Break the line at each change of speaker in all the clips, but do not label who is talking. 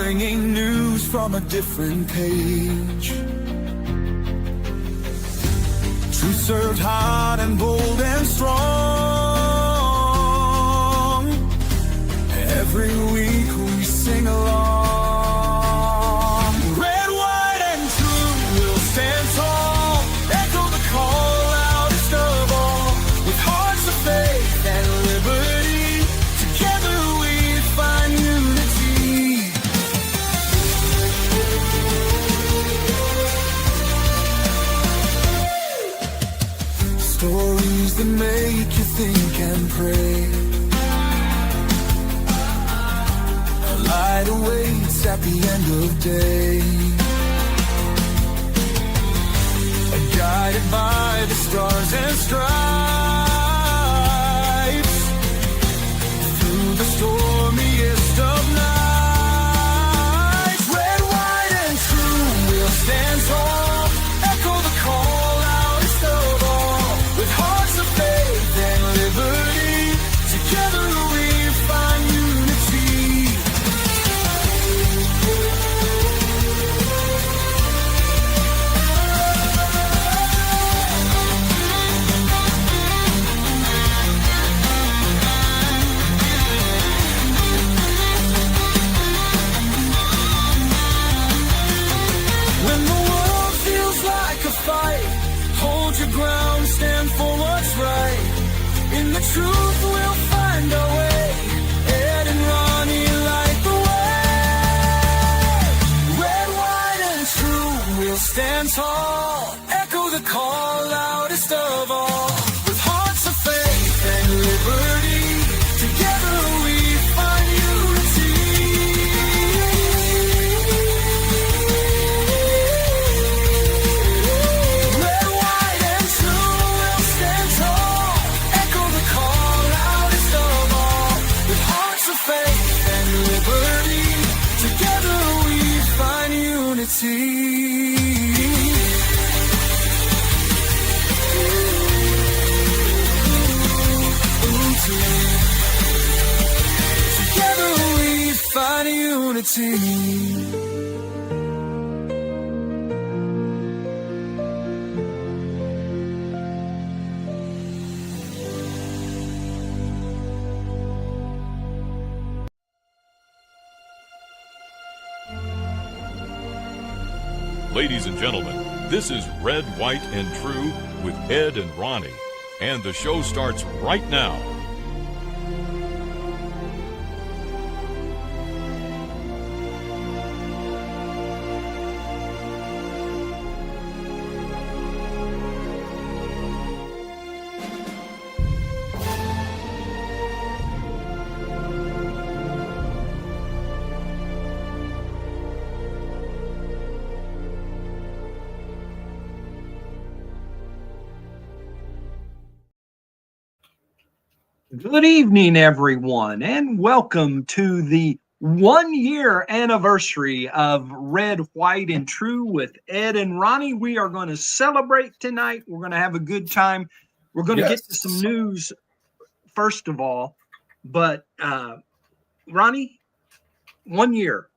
bringing news from a different page. Truth served hot and bold and strong. Every week we sing along. Red, white, and true will stand tall. Echo the call loudest of all. With hearts of faith and liberty, together we find unity. Stories that make you think and pray. A light awaits at the end of day. Guided by the stars and stripes, through the stormiest of nights. Red, white, and true will stand tall. Echo the call loudest of all. With hearts of faith and liberty, together we find unity. When the world feels like a fight, hold your ground, stand for what's right. In the truth we'll find our way. Ed and Ronnie light the way. Red, white, and true we'll stand tall. Echo the call loudest of all. With hearts of faith and liberty, together we find unity. Red, white, and true will stand tall. Echo the call loudest of all. With hearts of faith and liberty, together we find unity. Together we find unity.
Ladies and gentlemen, this is Red, White, and True with Ed and Ronnie, and the show starts right now.
Good evening, everyone, and welcome to the 1-year anniversary of Red, White, and True with Ed and Ronnie. We are going to celebrate tonight. We're going to have a good time. We're going to get to some news first of all, but Ronnie, 1 year.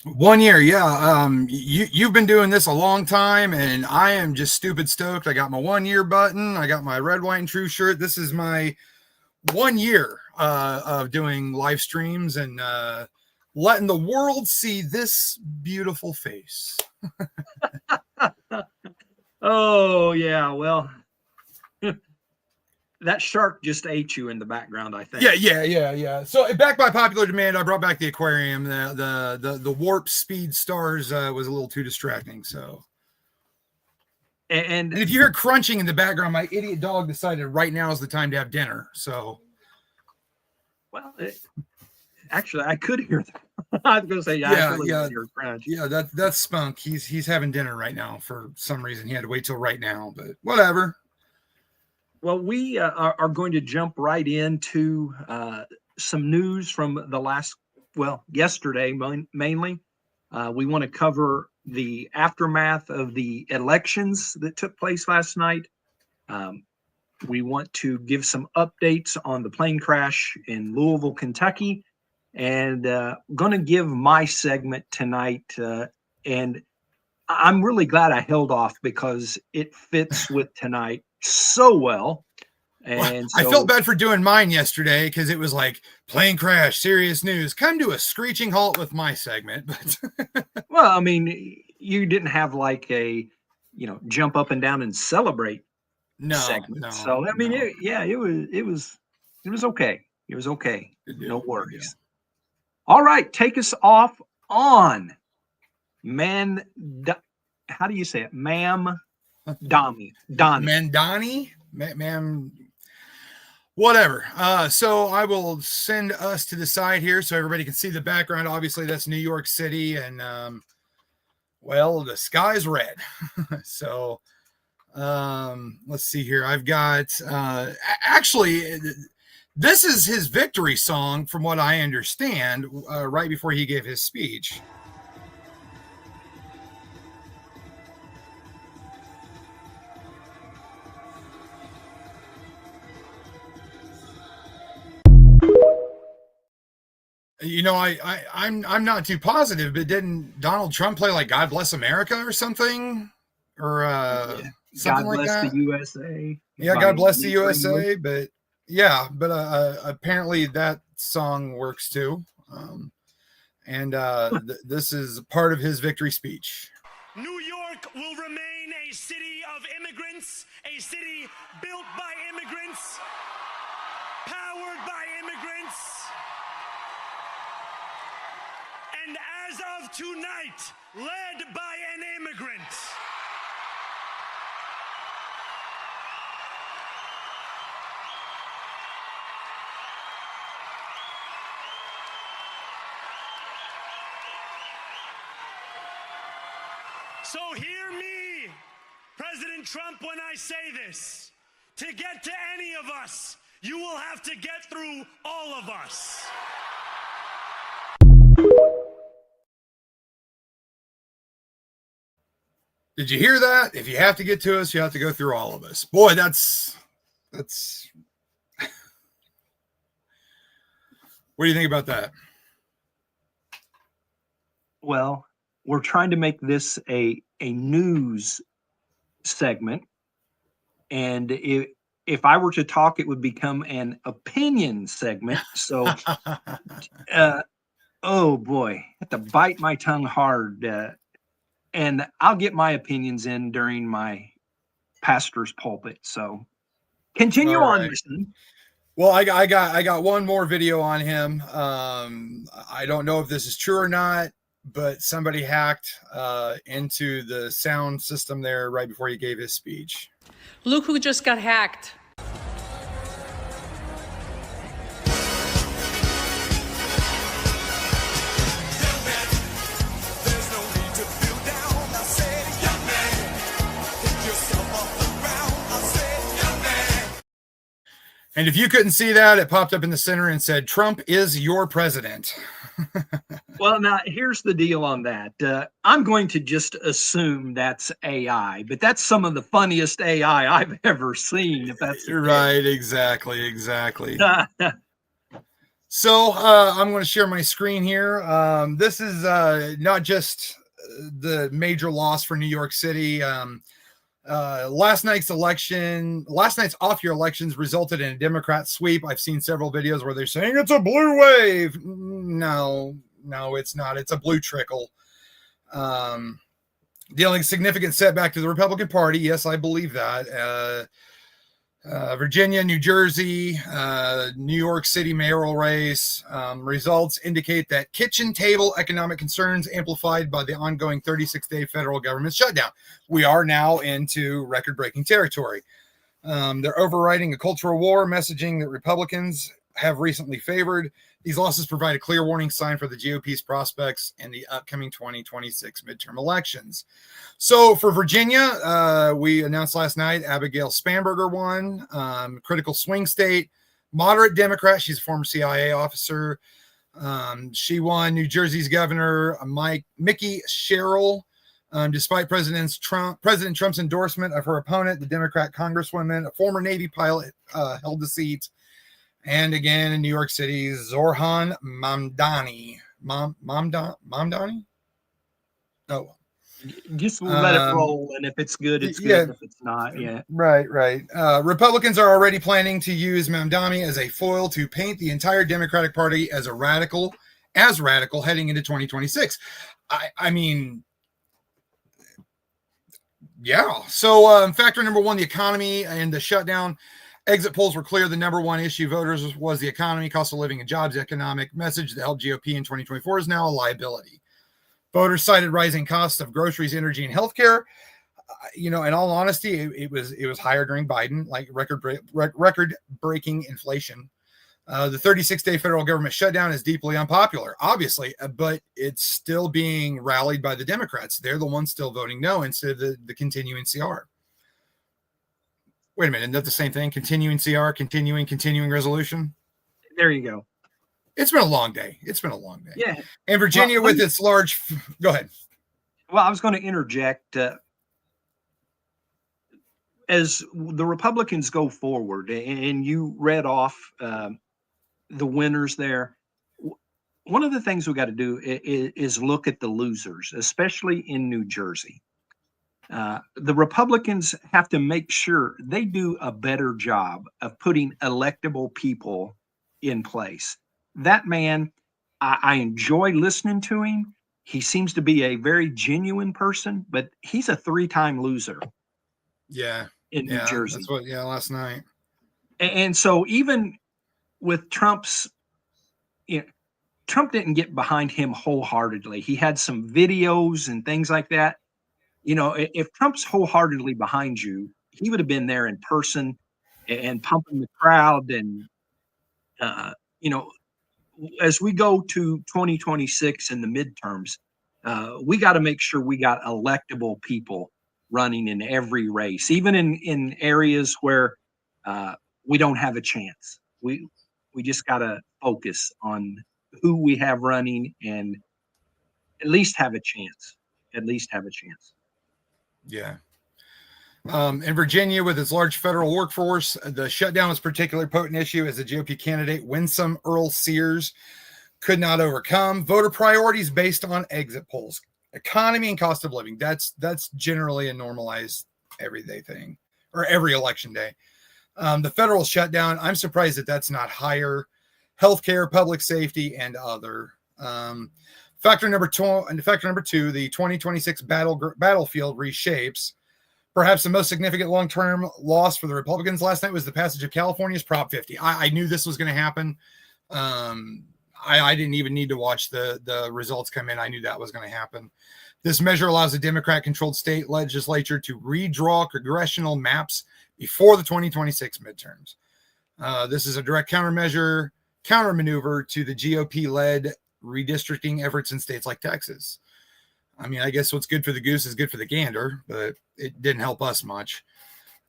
1 year, yeah. You've been doing this a long time, and I am just stupid stoked. I got my 1 year button. I got my Red, White, and True shirt. This is my 1 year of doing live streams and letting the world see this beautiful face.
Oh, yeah. Well, that shark just ate you in the background, I think.
Yeah. So back by popular demand, I brought back the aquarium. The warp speed stars was a little too distracting. So, and if you hear crunching in the background, my idiot dog decided right now is the time to have dinner. So,
well, actually, I could hear that. I was going to say, yeah. Hear crunch.
Yeah, that's Spunk. He's having dinner right now for some reason. He had to wait till right now, but whatever.
Well, we are going to jump right into some news from yesterday mainly. We want to cover the aftermath of the elections that took place last night. We want to give some updates on the plane crash in Louisville, Kentucky. and going to give my segment tonight. And I'm really glad I held off because it fits with tonight so well. And
I
so,
felt bad for doing mine yesterday because it was like plane crash, serious news, come to a screeching halt with my segment. But
well, I mean, you didn't have like a, jump up and down and celebrate segment. So, I mean,
no.
it was okay. It was okay.
Good deal,
No
good
worries.
deal.
All right. Take us off on how do you say it? Donnie.
Mandani, ma'am, whatever. So I will send us to the side here so everybody can see the background. Obviously, that's New York City, and well, the sky's red. So let's see here. I've got actually, this is his victory song, from what I understand, right before he gave his speech. I'm not too positive, but didn't Donald Trump play like "God Bless America" or something, or something
God
like
bless
that?
the USA.
Yeah, God bless the USA. But yeah, but apparently that song works too. And this is part of his victory speech.
New York will remain a city of immigrants, a city built by immigrants, powered by immigrants. And as of tonight, led by an immigrant. So hear me, President Trump, when I say this. To get to any of us, you will have to get through all of us.
Did you hear that? If you have to get to us, you have to go through all of us. Boy, that's what do you think about that?
Well, we're trying to make this a news segment, and if I were to talk, it would become an opinion segment. So, oh boy, I have to bite my tongue hard. And I'll get my opinions in during my pastor's pulpit. So continue
All
on,
right.
my son.
Well, I got one more video on him. I don't know if this is true or not, but somebody hacked into the sound system there right before he gave his speech.
Look who just got hacked.
And if you couldn't see that, it popped up in the center and said, "Trump is your president."
Well, now here's the deal on that. I'm going to just assume that's AI, but that's some of the funniest AI I've ever seen. If that's
right, exactly. So I'm going to share my screen here. This is not just the major loss for New York City. Last night's off-year elections resulted in a Democrat sweep. I've seen several videos where they're saying it's a blue wave. No, it's not. It's a blue trickle. Dealing significant setback to the Republican Party. Yes, I believe that. Virginia, New Jersey, New York City mayoral race. Results indicate that kitchen table economic concerns amplified by the ongoing 36-day federal government shutdown. We are now into record-breaking territory. They're overriding a cultural war, messaging that Republicans have recently favored. These losses provide a clear warning sign for the GOP's prospects in the upcoming 2026 midterm elections. So for Virginia, we announced last night, Abigail Spanberger won, critical swing state, moderate Democrat. She's a former CIA officer. She won. New Jersey's governor, Mickey Sherrill, despite President Trump's endorsement of her opponent, the Democrat congresswoman, a former Navy pilot, held the seat. And again in New York City, Zoran Mamdani. Mamdani? Oh,
Just let it roll, and if it's good, it's
yeah,
good. If it's not, yeah.
right. Republicans are already planning to use Mamdani as a foil to paint the entire Democratic Party as radical heading into 2026. I mean, yeah. So factor number one, the economy and the shutdown. Exit polls were clear. The number one issue voters was the economy, cost of living, and jobs. Economic message that helped GOP in 2024 is now a liability. Voters cited rising costs of groceries, energy, and healthcare. In all honesty, it was higher during Biden, like record-breaking inflation. The 36-day federal government shutdown is deeply unpopular, obviously, but it's still being rallied by the Democrats. They're the ones still voting no instead of the continuing CR. Wait a minute, isn't that the same thing? Continuing CR, continuing resolution?
There you go.
It's been a long day.
Yeah.
And Virginia with its large... Go ahead.
Well, I was going to interject. As the Republicans go forward, and you read off the winners there, one of the things we got to do is look at the losers, especially in New Jersey. The Republicans have to make sure they do a better job of putting electable people in place. That man, I enjoy listening to him. He seems to be a very genuine person, but he's a 3-time loser.
Yeah.
In New Jersey.
That's what, last night.
And so even with Trump's, Trump didn't get behind him wholeheartedly. He had some videos and things like that. If Trump's wholeheartedly behind you, he would have been there in person and pumping the crowd. And, as we go to 2026 in the midterms, we got to make sure we got electable people running in every race, even in areas where we don't have a chance. We just got to focus on who we have running and at least have a chance.
Yeah. In Virginia, with its large federal workforce, the shutdown was a particularly potent issue as the GOP candidate Winsome Earl Sears could not overcome voter priorities based on exit polls. Economy and cost of living. That's generally a normalized everyday thing, or every election day. The federal shutdown, I'm surprised that that's not higher. Healthcare, public safety, and other. Factor number two, the 2026 battlefield reshapes. Perhaps the most significant long-term loss for the Republicans last night was the passage of California's Prop 50. I knew this was going to happen. I didn't even need to watch the results come in. I knew that was going to happen. This measure allows the Democrat-controlled state legislature to redraw congressional maps before the 2026 midterms. This is a direct countermaneuver to the GOP-led redistricting efforts in states like Texas. I mean, I guess what's good for the goose is good for the gander, but it didn't help us much.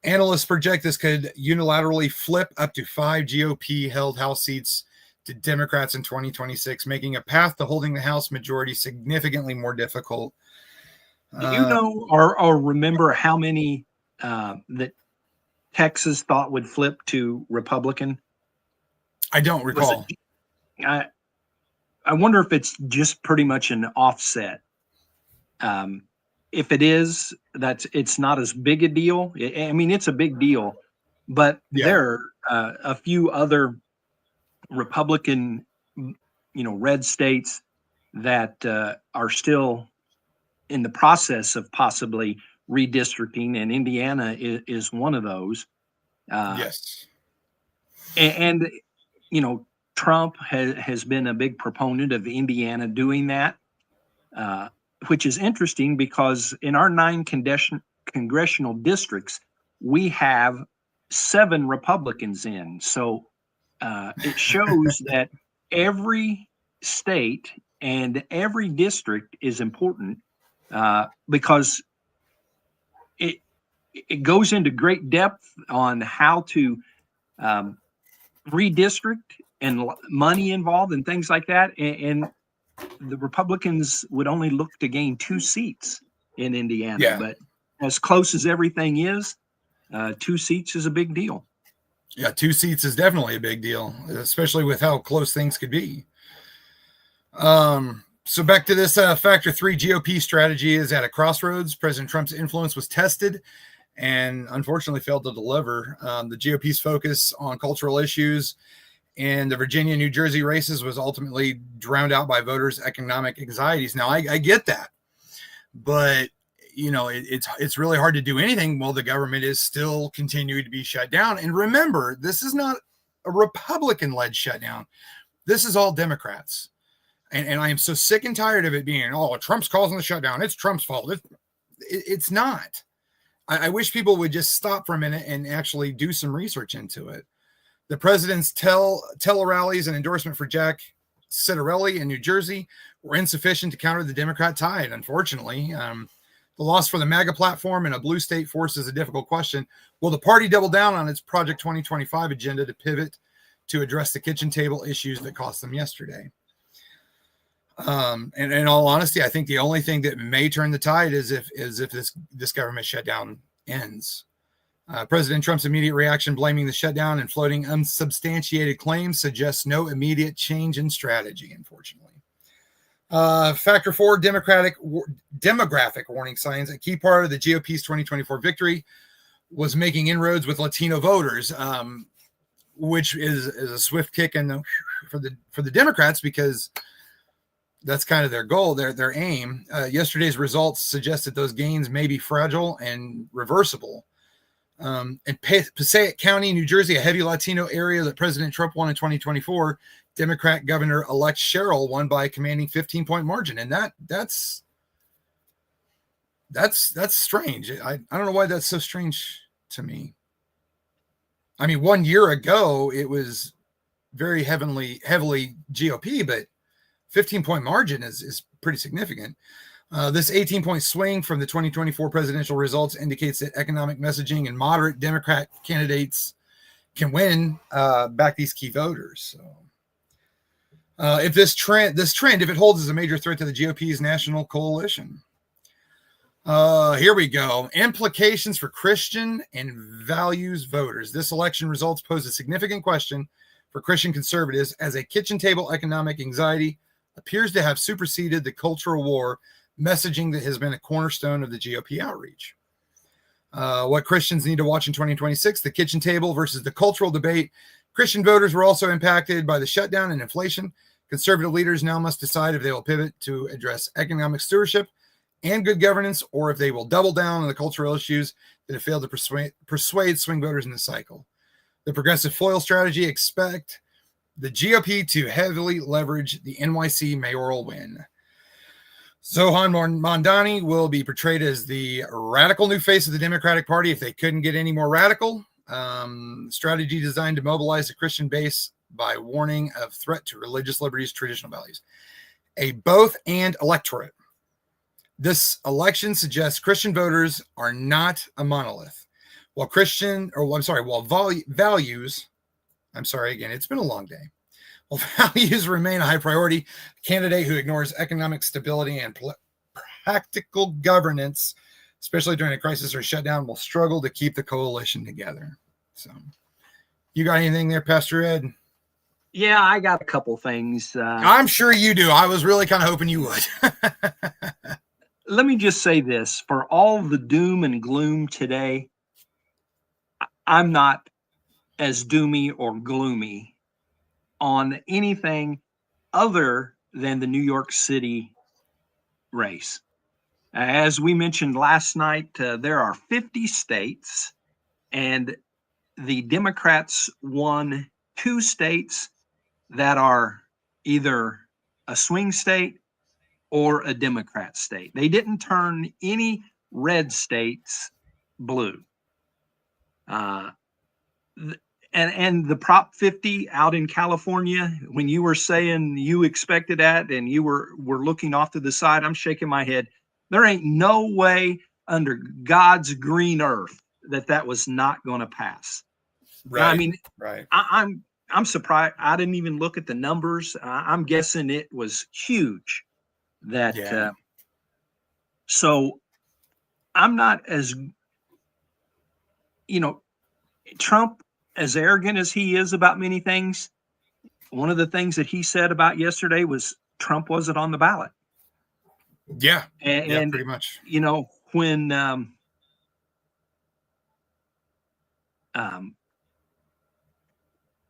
Analysts project this could unilaterally flip up to 5 GOP-held House seats to Democrats in 2026, making a path to holding the House majority significantly more difficult.
Do you know or remember how many that Texas thought would flip to Republican?
I don't recall.
I wonder if it's just pretty much an offset. If it is, it's not as big a deal. I mean, it's a big deal, but there are a few other Republican, red states that are still in the process of possibly redistricting, and Indiana is one of those.
Yes.
And Trump has been a big proponent of Indiana doing that, which is interesting because in our 9 congressional districts, we have 7 Republicans in. So it shows that every state and every district is important because it goes into great depth on how to redistrict and money involved and things like that. And the Republicans would only look to gain 2 seats in Indiana, but as close as everything is, 2 seats is a big deal.
Yeah, 2 seats is definitely a big deal, especially with how close things could be. So back to this factor 3 GOP strategy is at a crossroads. President Trump's influence was tested and unfortunately failed to deliver. The GOP's focus on cultural issues in the Virginia, New Jersey races was ultimately drowned out by voters' economic anxieties. Now, I get that, but it's really hard to do anything while the government is still continuing to be shut down. And remember, this is not a Republican-led shutdown. This is all Democrats. And I am so sick and tired of it being, oh, Trump's causing the shutdown. It's Trump's fault. It's not. I wish people would just stop for a minute and actually do some research into it. The president's tele-rallies and endorsement for Jack Ciattarelli in New Jersey were insufficient to counter the Democrat tide, unfortunately. The loss for the MAGA platform in a blue state forces a difficult question. Will the party double down on its Project 2025 agenda to pivot to address the kitchen table issues that cost them yesterday? And in all honesty, I think the only thing that may turn the tide is if this government shutdown ends. President Trump's immediate reaction, blaming the shutdown and floating unsubstantiated claims, suggests no immediate change in strategy, unfortunately. Factor 4, demographic warning signs. A key part of the GOP's 2024 victory was making inroads with Latino voters, which is a swift kick for the Democrats, because that's kind of their goal, their aim. Yesterday's results suggest that those gains may be fragile and reversible. In Passaic County, New Jersey, a heavy Latino area that President Trump won in 2024, Democrat Governor-elect Sherrill won by a commanding 15-point margin. And that's strange. I don't know why that's so strange to me. I mean, 1 year ago, it was very heavily GOP, but 15-point margin is pretty significant. This 18-point swing from the 2024 presidential results indicates that economic messaging and moderate Democrat candidates can win back these key voters. So, if this trend, if it holds, is a major threat to the GOP's national coalition. Here we go. Implications for Christian and values voters. This election results pose a significant question for Christian conservatives, as a kitchen table economic anxiety appears to have superseded the cultural war messaging that has been a cornerstone of the GOP outreach. What Christians need to watch in 2026, the kitchen table versus the cultural debate. Christian voters were also impacted by the shutdown and inflation. Conservative leaders now must decide if they will pivot to address economic stewardship and good governance, or if they will double down on the cultural issues that have failed to persuade swing voters in this cycle. The progressive foil strategy expect the GOP to heavily leverage the NYC mayoral win. Zohan Mondani will be portrayed as the radical new face of the Democratic Party if they couldn't get any more radical. Strategy designed to mobilize the Christian base by warning of threat to religious liberties, traditional values. A both and electorate. This election suggests Christian voters are not a monolith. While values, it's been a long day. While values remain a high priority, a candidate who ignores economic stability and practical governance, especially during a crisis or shutdown, will struggle to keep the coalition together. So, you got anything there, Pastor Ed?
Yeah, I got a couple things.
I'm sure you do. I was really kind of hoping you would.
Let me just say this. For all the doom and gloom today, I'm not as doomy or gloomy on anything other than the New York City race. As we mentioned last night, there are 50 states, and the Democrats won 2 states that are either a swing state or a Democrat state. They didn't turn any red states blue. And the Prop 50 out in California, when you were saying you expected that and you were looking off to the side, I'm shaking my head. There ain't no way under God's green earth that was not going to pass.
Right.
I mean,
right.
I'm surprised. I didn't even look at the numbers. I'm guessing it was huge. So I'm not as, Trump as arrogant as he is about many things, one of the things that he said about yesterday was Trump wasn't on the ballot.
Yeah.
And,
Yeah, pretty much.
you know, when I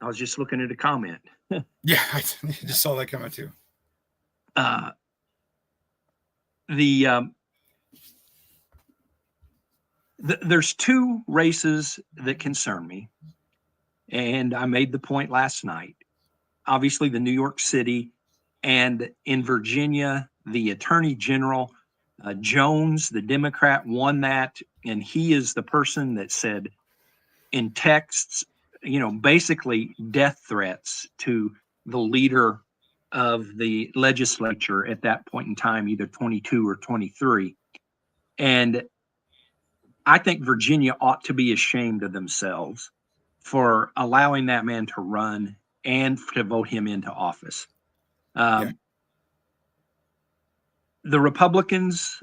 was just looking at a comment.
Yeah, I just saw that comment too.
There's two races that concern me, and I made the point last night. Obviously, the New York City, and in Virginia, the Attorney General Jones, the Democrat, won that, and he is the person that said in texts, you know, basically death threats to the leader of the legislature at that point in time, either 22 or 23. And I think Virginia ought to be ashamed of themselves for allowing that man to run and to vote him into office.
Yeah.
The Republicans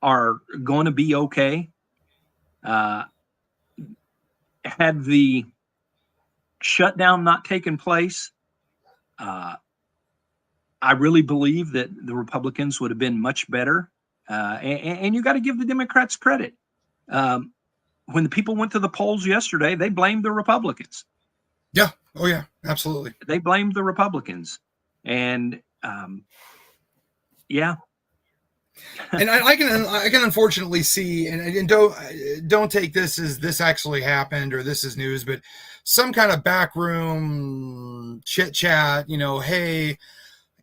are going to be okay. Had the shutdown not taken place, I really believe that the Republicans would have been much better. And you got to give the Democrats credit. When the people went to the polls yesterday, they blamed the Republicans.
Yeah. Oh, yeah. Absolutely.
They blamed the Republicans. And yeah.
And I can unfortunately see, and don't take this as this actually happened or this is news, but some kind of backroom chit chat, you know, hey,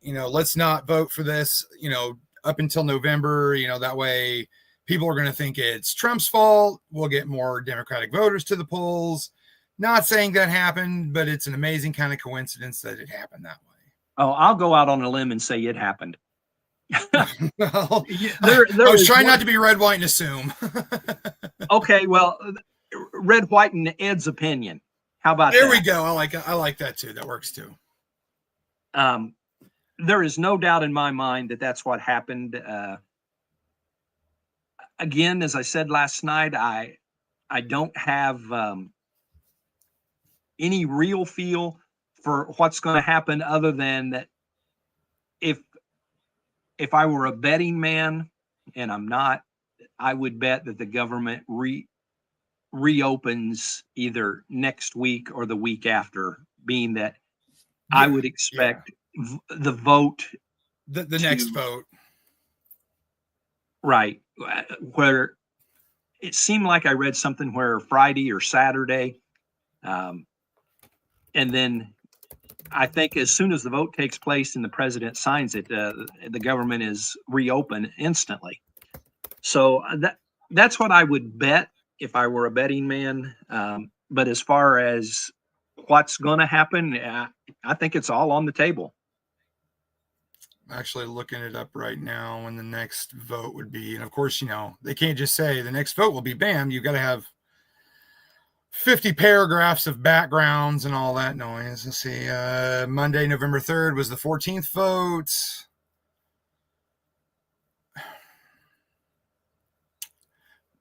you know, let's not vote for this, you know, up until November, you know, that way people are going to think it's Trump's fault. We'll get more Democratic voters to the polls. Not saying that happened, but it's an amazing kind of coincidence that it happened that way.
Oh, I'll go out on a limb and say it happened.
Well, I was trying not to be red, white, and assume.
Okay, well, red, white, and Ed's opinion. How about
there
that?
we go. I like that too. That works too.
There is no doubt in my mind that that's what happened. Again, as I said last night, I don't have any real feel for what's going to happen other than that if I were a betting man, and I'm not, I would bet that the government reopens either next week or the week after, being that I would expect the vote.
The next vote.
Right. Where it seemed like I read something where Friday or Saturday, and then I think as soon as the vote takes place and the president signs it, the government is reopened instantly. So that's what I would bet if I were a betting man. But as far as what's going to happen, I think it's all on the table.
I'm actually looking it up right now when the next vote would be. And of course, you know, they can't just say the next vote will be bam. You've got to have 50 paragraphs of backgrounds and all that noise. Let's see. Monday, November 3rd was the 14th vote.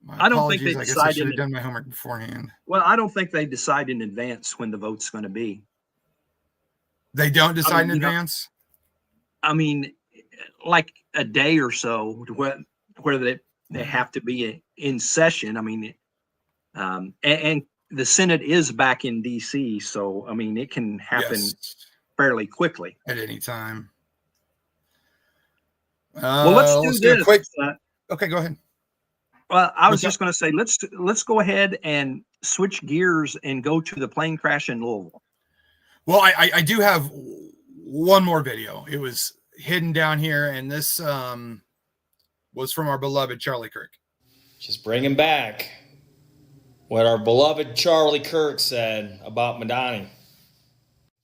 I don't think they
I guess I
decide
should have
in,
done my homework beforehand.
well, I don't think they decide in advance when the vote's going to be.
They don't decide in
you know,
advance?
I mean, like a day or so where they have to be in session. I mean, and the Senate is back in DC, so I mean it can happen fairly quickly
at any time.
Well, let's do this.
Quick. Okay, go ahead.
Well, I was just going to say let's go ahead and switch gears and go to the plane crash in Louisville.
Well, I do have one more video. It was hidden down here, and this was from our beloved Charlie Kirk.
Just bringing back what our beloved Charlie Kirk said about Madani.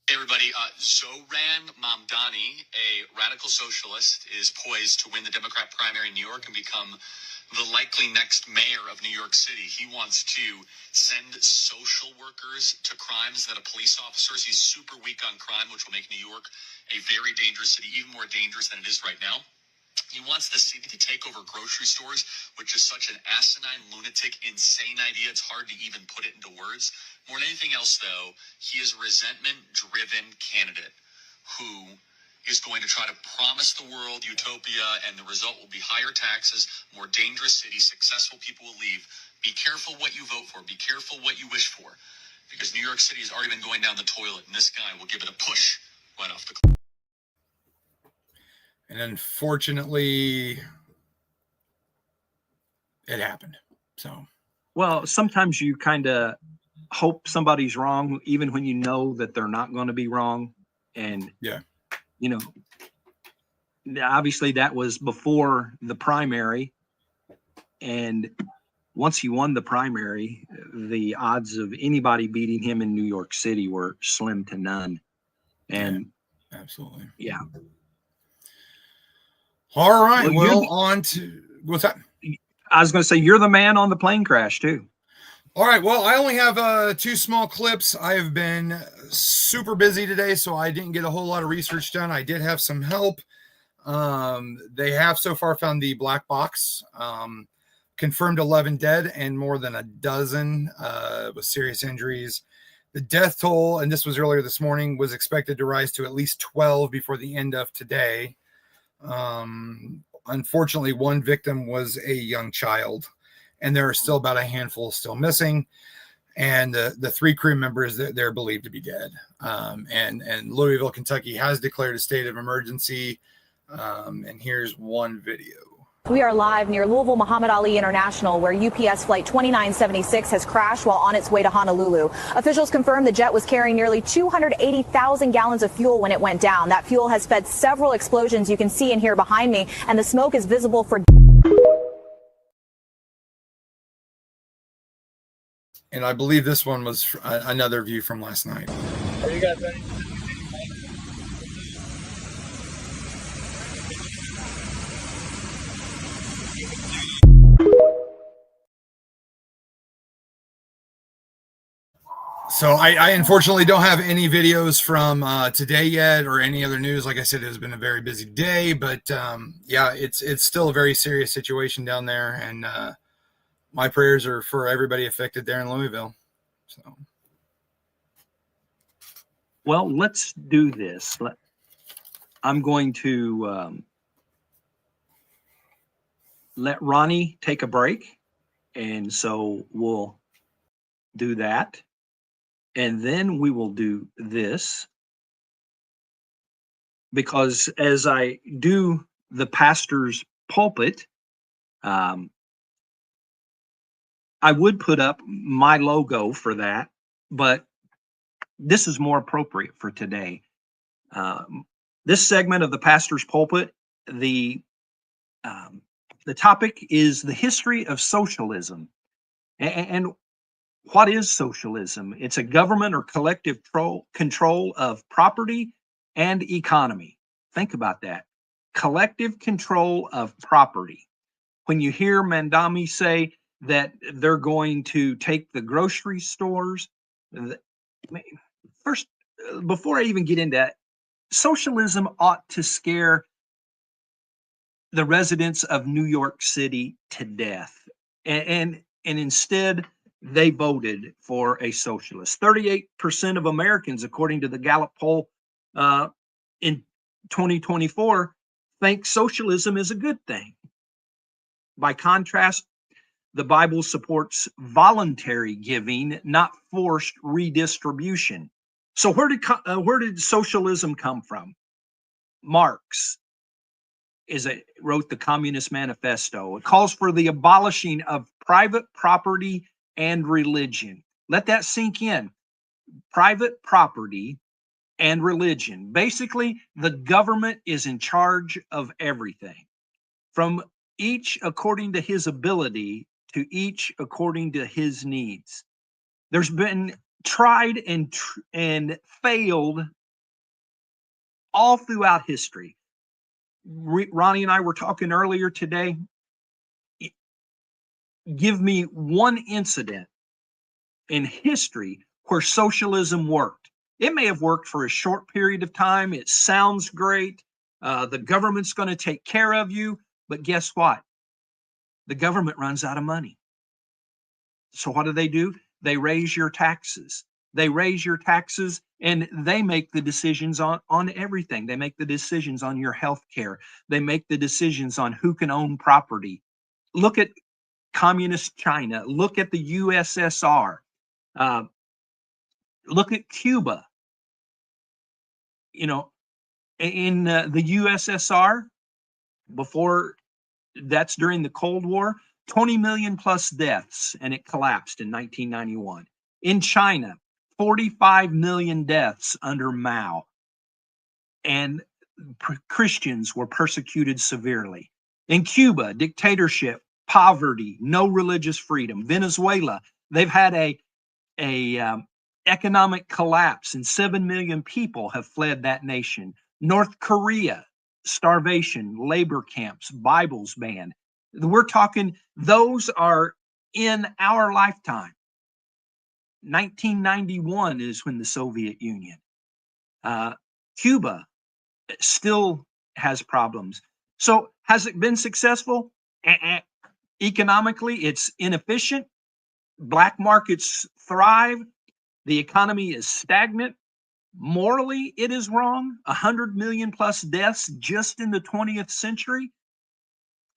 Hey everybody, Zoran Mamdani, a radical socialist, is poised to win the Democrat primary in New York and become the likely next mayor of New York City. He wants to send social workers to crime instead of police officers. He's super weak on crime, which will make New York a very dangerous city, even more dangerous than it is right now. He wants the city to take over grocery stores, which is such an asinine, lunatic, insane idea. It's hard to even put it into words. More than anything else, though, he is a resentment-driven candidate who is going to try to promise the world utopia, and the result will be higher taxes, more dangerous cities, successful people will leave. Be careful what you vote for. Be careful what you wish for, because New York City has already been going down the toilet, and this guy will give it a push right off the cliff.
And unfortunately, it happened. So,
well, sometimes you kind of hope somebody's wrong, even when you know that they're not going to be wrong. And,
yeah,
you know, obviously that was before the primary. And once he won the primary, the odds of anybody beating him in New York City were slim to none. And
yeah, absolutely.
Yeah.
All right. Well, on to what's that?
I was going to say, you're the man on the plane crash too.
All right. Well, I only have 2 small clips. I have been super busy today, so I didn't get a whole lot of research done. I did have some help. They have so far found the black box, confirmed 11 dead and more than a dozen with serious injuries. The death toll, and this was earlier this morning, was expected to rise to at least 12 before the end of today. Unfortunately, one victim was a young child, and there are still about a handful still missing. And the 3 crew members, they're believed to be dead. And Louisville, Kentucky has declared a state of emergency. And here's one video.
We are live near Louisville Muhammad Ali International, where UPS Flight 2976 has crashed while on its way to Honolulu. Officials confirmed the jet was carrying nearly 280,000 gallons of fuel when it went down. That fuel has fed several explosions you can see in here behind me, and the smoke is visible for...
And I believe this one was another view from last night.
Are you guys ready?
So I unfortunately don't have any videos from today yet or any other news. Like I said, it has been a very busy day, but yeah, it's still a very serious situation down there. And my prayers are for everybody affected there in Louisville. So,
well, let's do this. I'm going to let Ronnie take a break. And so we'll do that. And then we will do this, because as I do the pastor's pulpit, I would put up my logo for that, but this is more appropriate for today. This segment of the pastor's pulpit, the topic is the history of socialism. And what is socialism? It's a government or collective control of property and economy. Think about that. Collective control of property. When you hear Mandami say that they're going to take the grocery stores, first, before I even get into that, socialism ought to scare the residents of New York City to death. And instead, they voted for a socialist. 38% of Americans, according to the Gallup poll in 2024, think socialism is a good thing. By contrast, the Bible supports voluntary giving, not forced redistribution. So where did socialism come from? Marx wrote the Communist Manifesto. It calls for the abolishing of private property and religion. Let that sink in. Private property and religion. Basically, the government is in charge of everything, from each according to his ability to each according to his needs. There's been tried and failed all throughout history. Ronnie and I were talking earlier today. Give me one incident in history where socialism worked. It may have worked for a short period of time. It sounds great. The government's going to take care of you. But guess what? The government runs out of money. So what do? They raise your taxes. They raise your taxes, and they make the decisions on everything. They make the decisions on your health care. They make the decisions on who can own property. Look at communist China. Look at the USSR. Look at Cuba. You know, in the USSR, before, that's during the Cold War, 20 million plus deaths, and it collapsed in 1991. In China, 45 million deaths under Mao, and Christians were persecuted severely. In Cuba, dictatorship, poverty, no religious freedom. Venezuela, they've had a economic collapse, and 7 million people have fled that nation. North Korea, starvation, labor camps, Bibles banned. We're talking, those are in our lifetime. 1991 is when the Soviet Union. Cuba still has problems. So has it been successful? Economically, it's inefficient. Black markets thrive. The economy is stagnant. Morally, it is wrong. 100 million plus deaths just in the 20th century.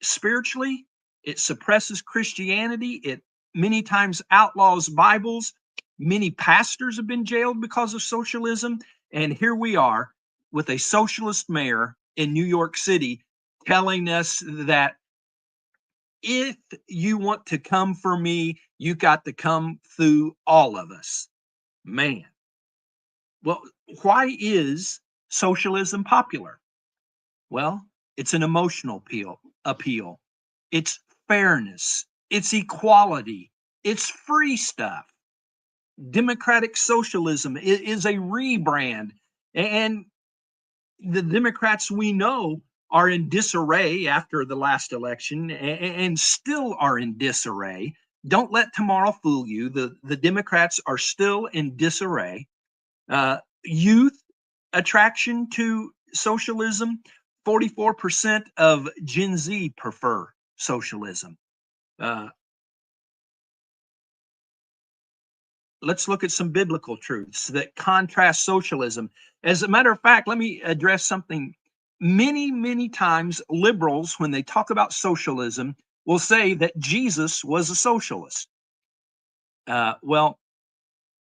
Spiritually, it suppresses Christianity. It many times outlaws Bibles. Many pastors have been jailed because of socialism. And here we are with a socialist mayor in New York City telling us that if you want to come for me, you got to come through all of us. Man. Well, why is socialism popular? Well, it's an emotional appeal. It's fairness. It's equality. It's free stuff. Democratic socialism is a rebrand. And the Democrats we know are in disarray after the last election and still are in disarray. Don't let tomorrow fool you. The Democrats are still in disarray. Youth attraction to socialism, 44% of Gen Z prefer socialism. Let's look at some biblical truths that contrast socialism. As a matter of fact, let me address something. Many times liberals, when they talk about socialism, will say that Jesus was a socialist. Well,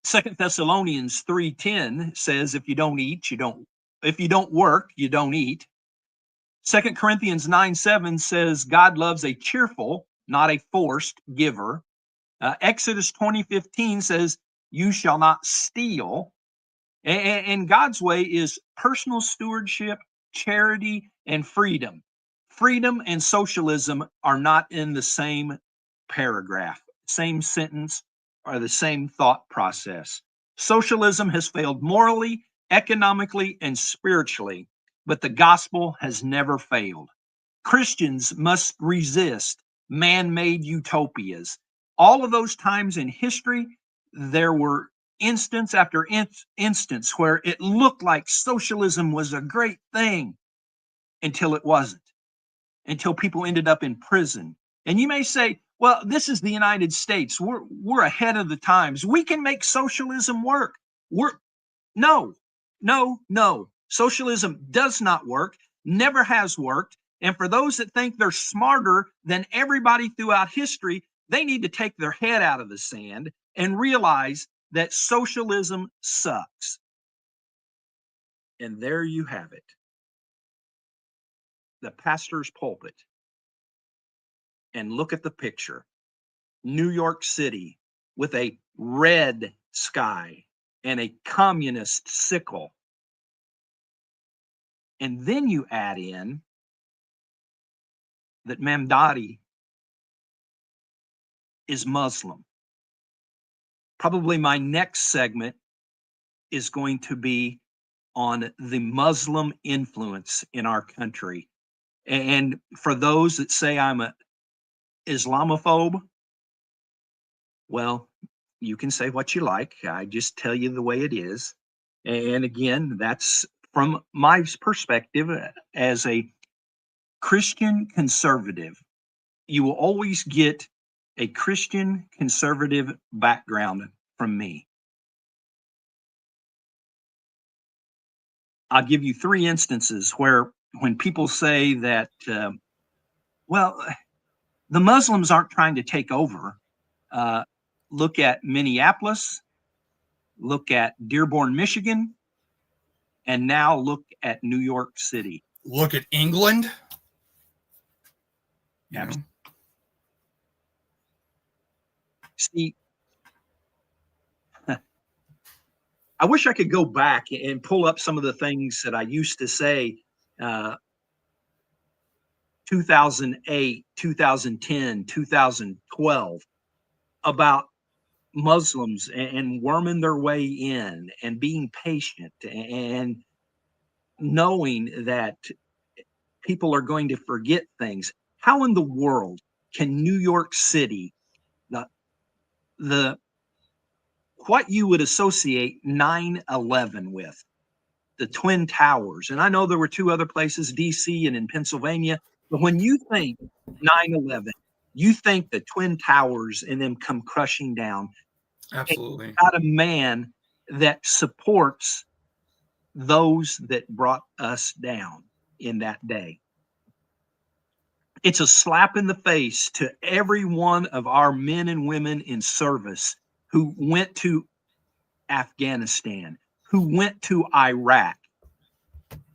2 Thessalonians 3:10 says, if you don't eat, you don't. If you don't work, you don't eat. 2 Corinthians 9:7 says God loves a cheerful, not a forced giver. Exodus 20:15 says, you shall not steal. And God's way is personal stewardship, charity, and freedom. Freedom and socialism are not in the same paragraph, same sentence, or the same thought process. Socialism has failed morally, economically, and spiritually, but the gospel has never failed. Christians must resist man-made utopias. All of those times in history, there were instance after instance where it looked like socialism was a great thing until it wasn't, until people ended up in prison. And you may say, well, this is the United States. We're ahead of the times. We can make socialism work. No. Socialism does not work, never has worked. And for those that think they're smarter than everybody throughout history, they need to take their head out of the sand and realize that socialism sucks. And there you have it. The pastor's pulpit. And look at the picture. New York City with a red sky and a communist sickle. And then you add in that Mamdani is Muslim. Probably my next segment is going to be on the Muslim influence in our country. And for those that say I'm an Islamophobe, well, you can say what you like. I just tell you the way it is. And again, that's from my perspective as a Christian conservative, you will always get a Christian conservative background from me. I'll give you 3 instances where when people say that, well, the Muslims aren't trying to take over. Look at Minneapolis, look at Dearborn, Michigan, and now look at New York City.
Look at England.
Yeah. See, I wish I could go back and pull up some of the things that I used to say 2008, 2010, 2012 about Muslims and worming their way in and being patient and knowing that people are going to forget things. How in the world can New York City, the what you would associate 9/11 with, the Twin Towers, and I know there were 2 other places, DC and in Pennsylvania, but when you think 9/11, you think the Twin Towers and them come crushing down.
Absolutely.
And got a man that supports those that brought us down in that day. It's a slap in the face to every one of our men and women in service who went to Afghanistan, who went to Iraq.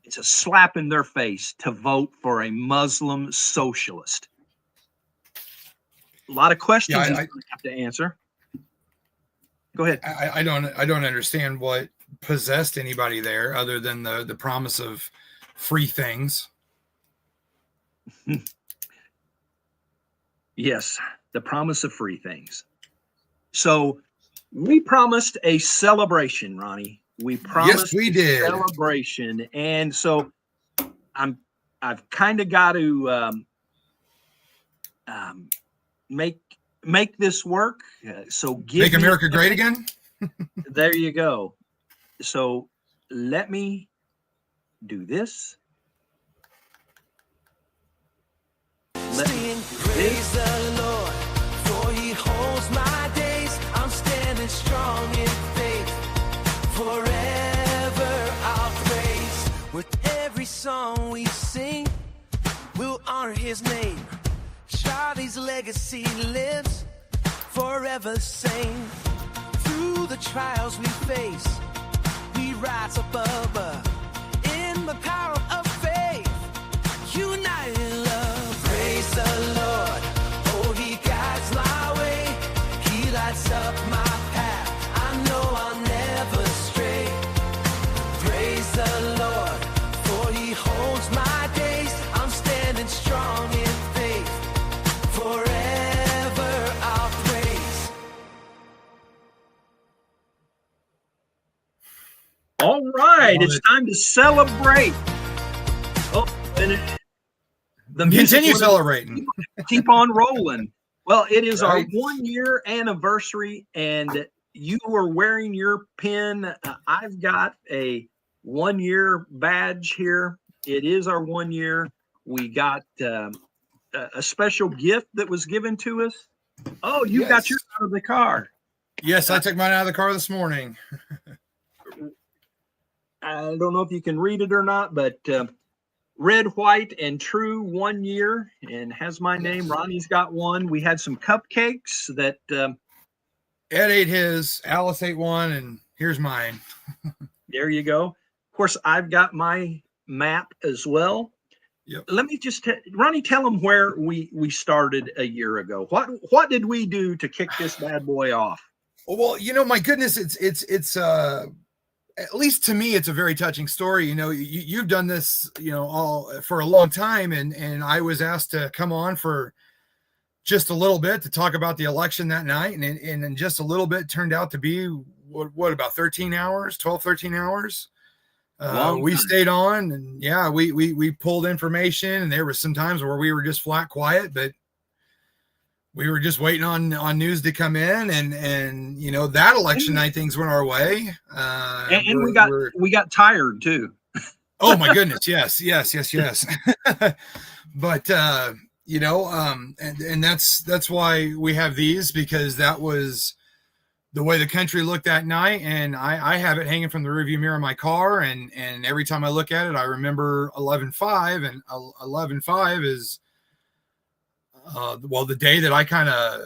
It's a slap in their face to vote for a Muslim socialist. A lot of questions I have to answer. Go ahead.
I don't understand what possessed anybody there other than the promise of free things.
Yes, the promise of free things. So we promised a celebration, Ronnie. We promised
we did.
a celebration, and so I've kind of got to make this work. So
make America great again.
There you go. So let me do this.
Praise the Lord, for he holds my days. I'm standing strong in faith. Forever I'll praise. With every song we sing, we'll honor his name. Charlie's legacy lives forever the same. Through the trials we face, we rise above in the power of faith. United in love. Praise the Lord. Oh, he guides my way. He lights up my path. I know I'll never stray. Praise the Lord. For he holds my days. I'm standing strong in faith. Forever I'll praise.
All right, it's time to celebrate. Oh, and the music
continue celebrating.
Keep on rolling. Well, it is our
Right.
1-year anniversary, and you are wearing your pin. I've got a 1-year badge here. It is our 1 year. We got a special gift that was given to us. Oh, you got yours out of the car.
Yes, I took mine out of the car this morning.
I don't know if you can read it or not, but Red, White, and True 1 year, and has my name. Ronnie's got one. We had some cupcakes that
Ed ate his, Alice ate one, and here's mine.
there you go. Of course, I've got my map as well.
Yep.
Let me just Ronnie, tell them where we started a year ago. What did we do to kick this bad boy off?
Well, my goodness, it's at least to me, it's a very touching story. You've done this, all for a long time. And I was asked to come on for just a little bit to talk about the election that night. And in just a little bit turned out to be what about 13 hours, 12, 13 hours. We stayed on, and we pulled information, and there were some times where we were just flat quiet, but we were just waiting on news to come in, and that election night things went our way.
And we got tired too.
Oh my goodness. Yes. But, and that's why we have these, because that was the way the country looked that night. And I have it hanging from the rearview mirror of my car. And every time I look at it, I remember 11/5, and 11/5 is, the day that I kind of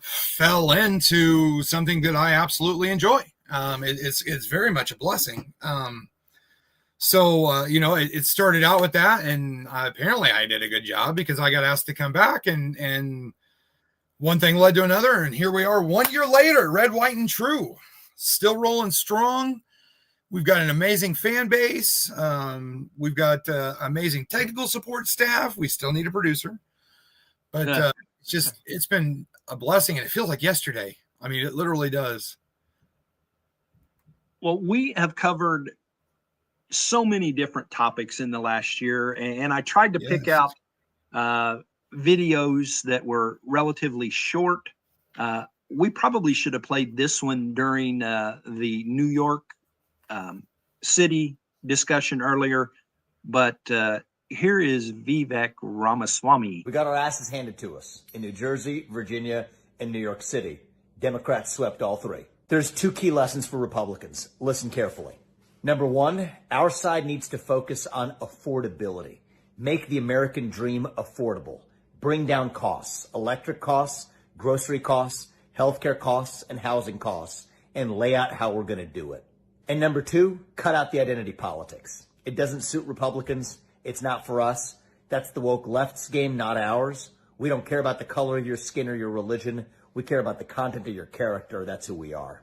fell into something that I absolutely enjoy. It's very much a blessing. It started out with that, and apparently I did a good job because I got asked to come back, and one thing led to another, and here we are 1 year later, Red, White, and True, still rolling strong. We've got an amazing fan base. We've got amazing technical support staff. We still need a producer, but it's been a blessing, and it feels like yesterday. I mean, it literally does.
Well, we have covered so many different topics in the last year, and I tried to pick out videos that were relatively short. We probably should have played this one during the New York City discussion earlier, but here is Vivek Ramaswamy.
We got our asses handed to us in New Jersey, Virginia, and New York City. Democrats swept all three. There's two key lessons for Republicans. Listen carefully. Number one, our side needs to focus on affordability. Make the American dream affordable. Bring down costs, electric costs, grocery costs, healthcare costs, and housing costs, and lay out how we're going to do it. And number two, cut out the identity politics. It doesn't suit Republicans. It's not for us. That's the woke left's game, not ours. We don't care about the color of your skin or your religion. We care about the content of your character. That's who we are.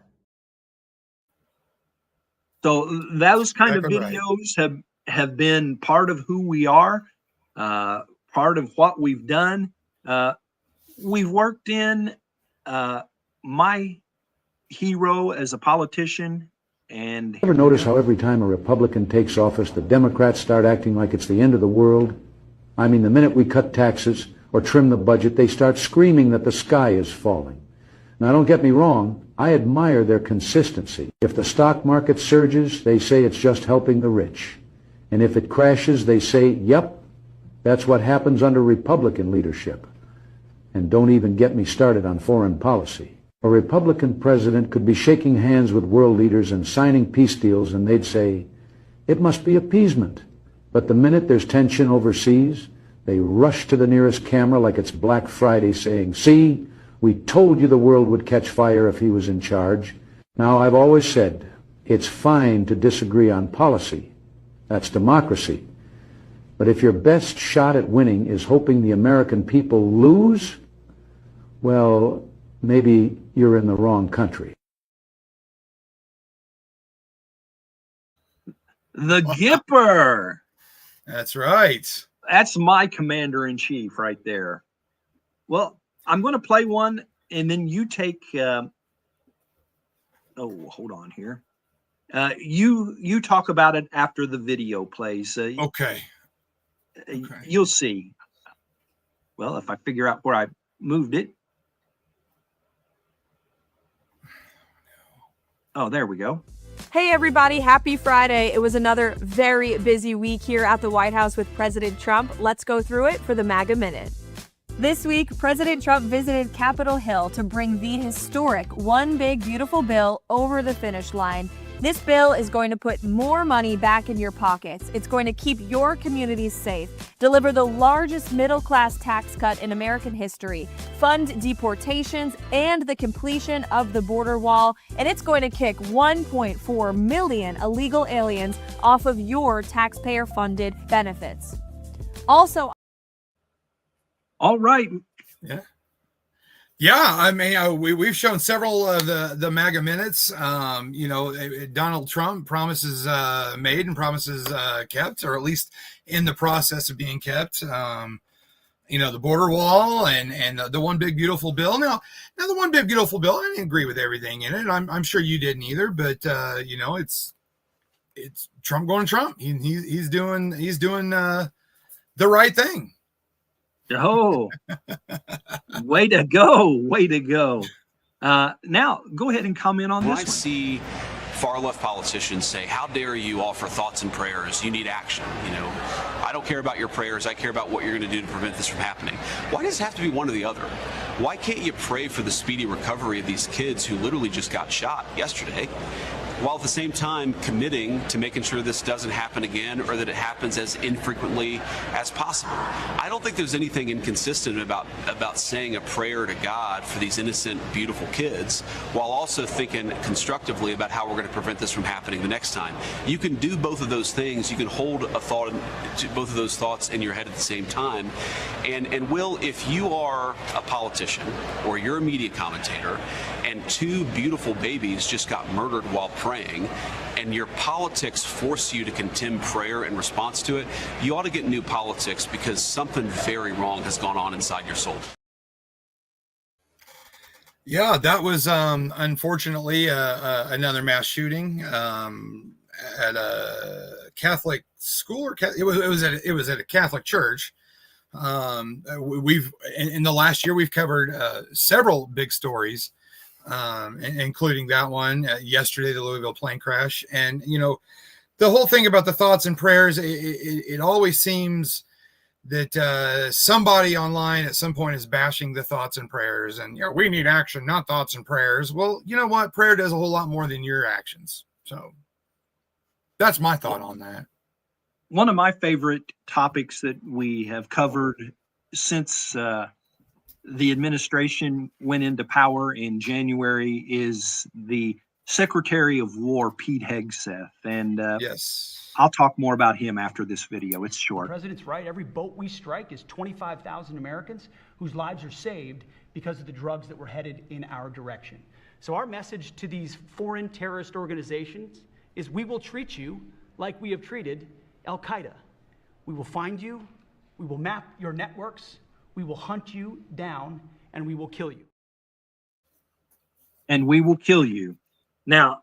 So those kind of videos have been part of who we are, part of what we've done. We've worked in my hero as a politician. And
ever notice how every time a Republican takes office, the Democrats start acting like it's the end of the world? I mean, the minute we cut taxes or trim the budget, they start screaming that the sky is falling. Now, don't get me wrong, I admire their consistency. If the stock market surges, they say it's just helping the rich. And if it crashes, they say, yep, that's what happens under Republican leadership. And don't even get me started on foreign policy. A Republican president could be shaking hands with world leaders and signing peace deals, and they'd say, it must be appeasement. But the minute there's tension overseas, they rush to the nearest camera like it's Black Friday saying, see, we told you the world would catch fire if he was in charge. Now, I've always said, it's fine to disagree on policy. That's democracy. But if your best shot at winning is hoping the American people lose, well, maybe you're in the wrong country.
The Gipper.
That's right.
That's my commander-in-chief right there. Well, I'm going to play one, and then you take. Hold on here. You talk about it after the video plays.
Okay.
You'll see. Well, if I figure out where I moved it. Oh, there we go.
Hey everybody, happy Friday. It was another very busy week here at the White House with President Trump. Let's go through it for the MAGA Minute. This week, President Trump visited Capitol Hill to bring the historic One Big Beautiful Bill over the finish line. This bill is going to put more money back in your pockets. It's going to keep your communities safe, deliver the largest middle-class tax cut in American history, fund deportations and the completion of the border wall, and it's going to kick 1.4 million illegal aliens off of your taxpayer-funded benefits. Also,
all right.
Yeah, I mean, we've shown several of the MAGA minutes. Donald Trump promises made and promises kept, or at least in the process of being kept. The border wall and the One Big Beautiful Bill. Now the One Big Beautiful Bill, I didn't agree with everything in it. I'm sure you didn't either. But it's Trump going Trump. He's doing the right thing.
Oh, way to go. Way to go. Now, go ahead and comment on this.
I see far left politicians say, how dare you offer thoughts and prayers? You need action. You know, I don't care about your prayers. I care about what you're going to do to prevent this from happening. Why does it have to be one or the other? Why can't you pray for the speedy recovery of these kids who literally just got shot yesterday, while at the same time committing to making sure this doesn't happen again, or that it happens as infrequently as possible? I don't think there's anything inconsistent about saying a prayer to God for these innocent, beautiful kids, while also thinking constructively about how we're going to prevent this from happening the next time. You can do both of those things. You can hold a thought, both of those thoughts in your head at the same time. And Will, if you are a politician or you're a media commentator and two beautiful babies just got murdered while praying, and your politics force you to condemn prayer in response to it, you ought to get new politics, because something very wrong has gone on inside your soul.
Yeah, that was unfortunately another mass shooting at a Catholic school, or it was at a Catholic church. We've in the last year we've covered several big stories, including that one yesterday, the Louisville plane crash. And you know, the whole thing about the thoughts and prayers, it always seems that somebody online at some point is bashing the thoughts and prayers, and you know, we need action, not thoughts and prayers. Well, you know what? Prayer does a whole lot more than your actions. So that's my thought on that.
One of my favorite topics that we have covered since the administration went into power in January is the Secretary of War, Pete Hegseth. And
yes,
I'll talk more about him after this video. It's short.
The president's right. Every boat we strike is 25,000 Americans whose lives are saved because of the drugs that were headed in our direction. So our message to these foreign terrorist organizations is, we will treat you like we have treated Al-Qaeda. We will find you, we will map your networks, we will hunt you down, and we will kill you.
And we will kill you. Now,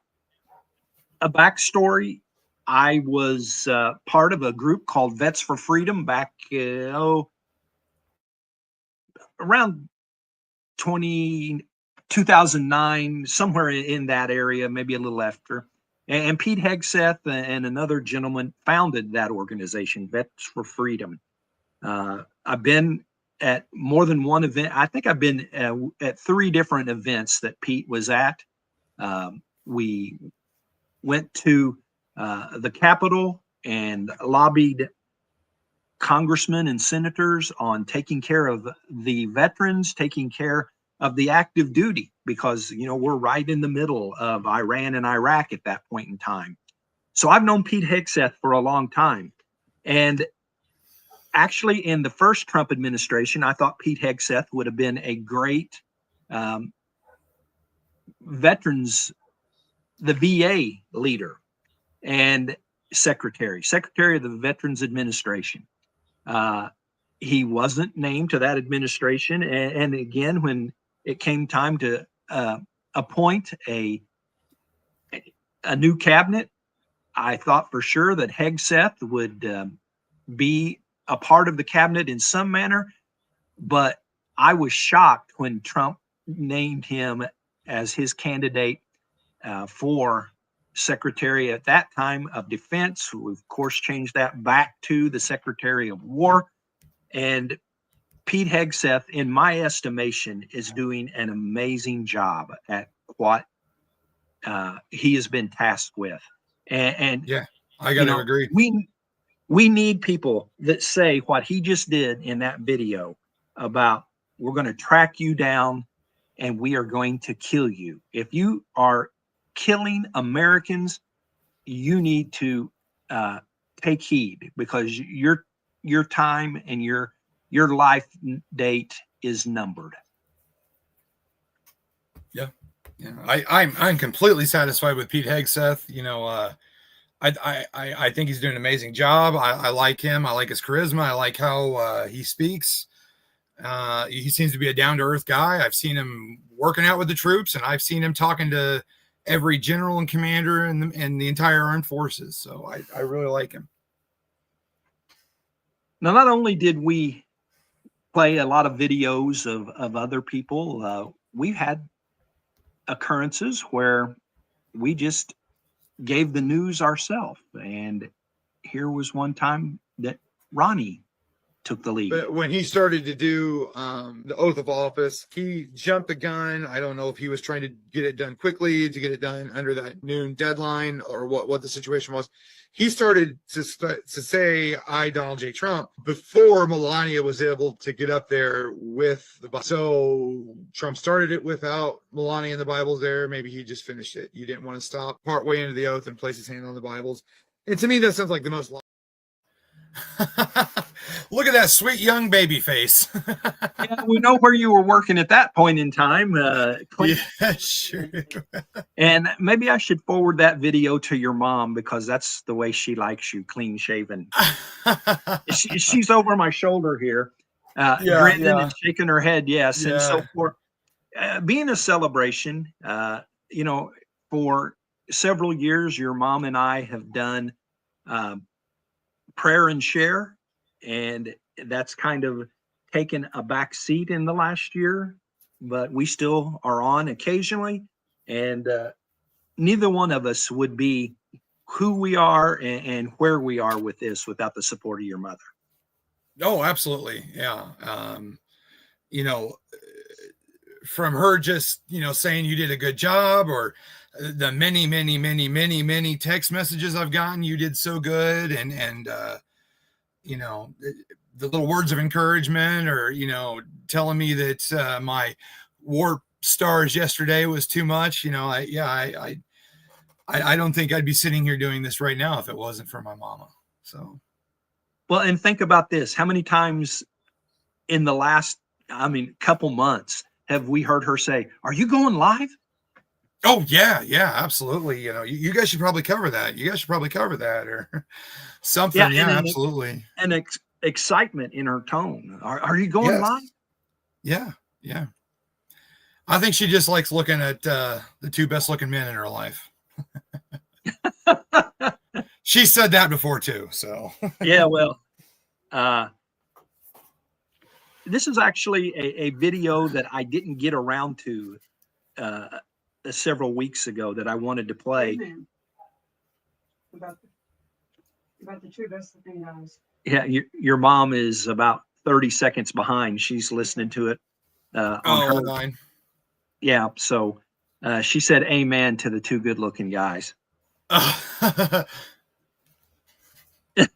a backstory, I was part of a group called Vets for Freedom back around 2009, somewhere in that area, maybe a little after. And Pete Hegseth and another gentleman founded that organization, Vets for Freedom. I've been at more than one event. I think I've been at 3 different events that Pete was at. We went to the Capitol and lobbied congressmen and senators on taking care of the veterans, taking care of the active duty, because, you know, we're right in the middle of Iran and Iraq at that point in time. So I've known Pete Hegseth for a long time. And actually, in the first Trump administration, I thought Pete Hegseth would have been a great veterans, the VA leader and secretary of the Veterans Administration. He wasn't named to that administration. And again, when it came time to appoint a new cabinet, I thought for sure that Hegseth would be a part of the cabinet in some manner. But I was shocked when Trump named him as his candidate for Secretary at that time of Defense. We've of course changed that back to the Secretary of War. And Pete Hegseth, in my estimation, is doing an amazing job at what he has been tasked with. And
yeah, I got to agree.
We need people that say what he just did in that video about, we're going to track you down and we are going to kill you. If you are killing Americans, you need to take heed, because your time and your life date is numbered.
Yeah, I'm completely satisfied with Pete Hegseth. You know, I think he's doing an amazing job. I like him. I like his charisma. I like how he speaks. He seems to be a down-to-earth guy. I've seen him working out with the troops, and I've seen him talking to every general and commander in the entire armed forces. So I really like him.
Now, not only did we play a lot of videos of other people, we've had occurrences where we just gave the news ourselves. And here was one time that Ronnie took the lead.
But when he started to do the oath of office, he jumped the gun. I don't know if he was trying to get it done quickly, to get it done under that noon deadline, or what the situation was. He started to say, I, Donald J. Trump, before Melania was able to get up there with the Bible. So Trump started it without Melania and the Bibles there. Maybe he just finished it. You didn't want to stop partway into the oath and place his hand on the Bibles. And to me, that sounds like the most... Look at that sweet young baby face.
Yeah, we know where you were working at that point in time.
Yeah, sure.
And maybe I should forward that video to your mom, because that's the way she likes you, clean shaven. She's over my shoulder here, grinning and shaking her head. Yes.
Yeah.
And so for being a celebration, for several years, your mom and I have done prayer and share, and that's kind of taken a back seat in the last year, but we still are on occasionally, and neither one of us would be who we are and where we are with this without the support of your mother.
Oh, absolutely. Yeah. From her just, saying you did a good job, or the many text messages I've gotten, you did so good. And the little words of encouragement, or, telling me that my warp stars yesterday was too much. I don't think I'd be sitting here doing this right now if it wasn't for my mama. So.
Well, and think about this. How many times in the last, couple months have we heard her say, "Are you going live?"
Oh, yeah, absolutely. You guys should probably cover that. Or something. Yeah, absolutely.
And excitement in her tone. Are you going live?
Yeah. I think she just likes looking at the two best looking men in her life. She said that before too. So
yeah, well, this is actually a video that I didn't get around to several weeks ago that I wanted to play.
About the two best looking guys.
Yeah, your mom is about 30 seconds behind. She's listening to it on her
line.
Yeah, so she said amen to the two good looking guys.
I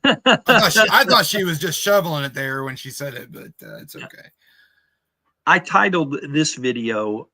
thought she was just shoveling it there when she said it, but it's okay.
I titled this video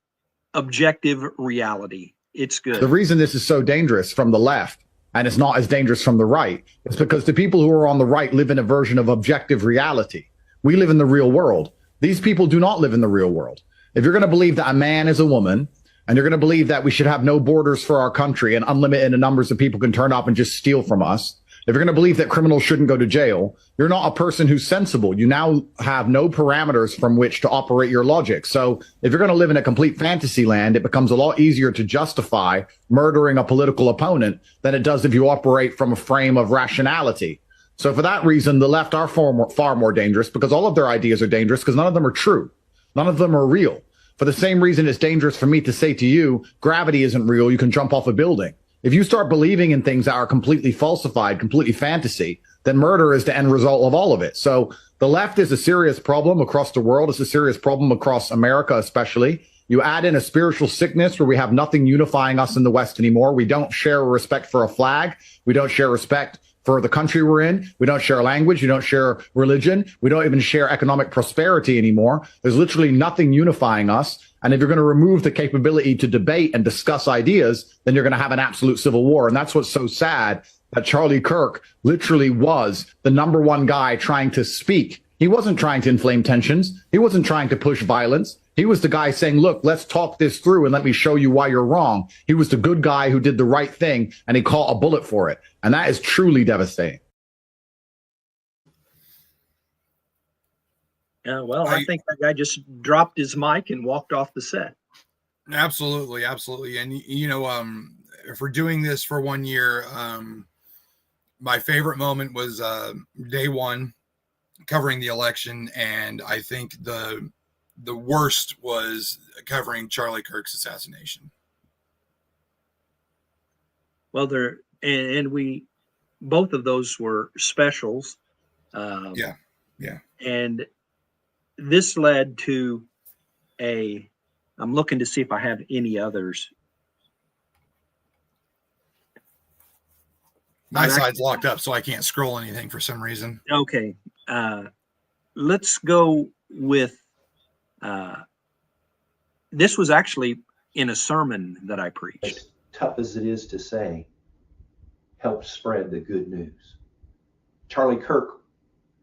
Objective Reality. It's good.
The reason this is so dangerous from the left, and it's not as dangerous from the right, is because the people who are on the right live in a version of objective reality. We live in the real world. These people do not live in the real world. If you're going to believe that a man is a woman, and you're going to believe that we should have no borders for our country and unlimited numbers of people can turn up and just steal from us, if you're going to believe that criminals shouldn't go to jail, you're not a person who's sensible. You now have no parameters from which to operate your logic. So if you're going to live in a complete fantasy land, it becomes a lot easier to justify murdering a political opponent than it does if you operate from a frame of rationality. So for that reason, the left are far more dangerous, because all of their ideas are dangerous, because none of them are true. None of them are real. For the same reason it's dangerous for me to say to you, gravity isn't real, you can jump off a building. If you start believing in things that are completely falsified, completely fantasy, then murder is the end result of all of it. So the left is a serious problem across the world. It's a serious problem across America, especially. You add in a spiritual sickness where we have nothing unifying us in the West anymore. We don't share respect for a flag. We don't share respect for the country we're in. We don't share language. We don't share religion. We don't even share economic prosperity anymore. There's literally nothing unifying us. And if you're going to remove the capability to debate and discuss ideas, then you're going to have an absolute civil war. And that's what's so sad, that Charlie Kirk literally was the number one guy trying to speak. He wasn't trying to inflame tensions. He wasn't trying to push violence. He was the guy saying, look, let's talk this through and let me show you why you're wrong. He was the good guy who did the right thing, and he caught a bullet for it. And that is truly devastating.
Yeah, well, I think that guy just dropped his mic and walked off the set.
Absolutely. And, if we're doing this for 1 year, my favorite moment was day one, covering the election. And I think the worst was covering Charlie Kirk's assassination.
Well, and we both of those were specials.
Yeah.
And this led to I'm looking to see if I have any others.
My side's locked up, so I can't scroll anything for some reason.
Okay. Let's go with, this was actually in a sermon that I preached.
As tough as it is to say, help spread the good news. Charlie Kirk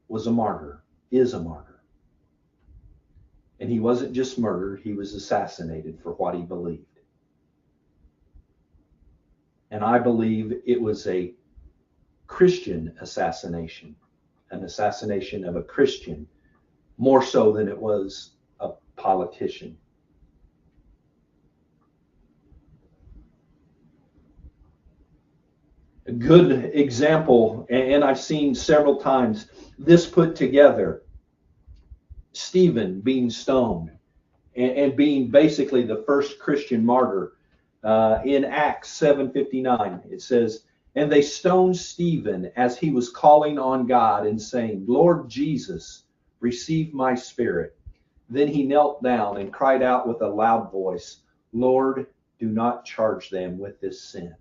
was a martyr, is a martyr. And he wasn't just murdered, he was assassinated for what he believed. And I believe it was a Christian assassination, an assassination of a Christian, more so than it was a politician. A good example, and I've seen several times this put together, Stephen being stoned and being basically the first Christian martyr. In Acts 7:59, it says, and they stoned Stephen as he was calling on God and saying, Lord Jesus, receive my spirit. Then he knelt down and cried out with a loud voice, Lord, do not charge them with this sin.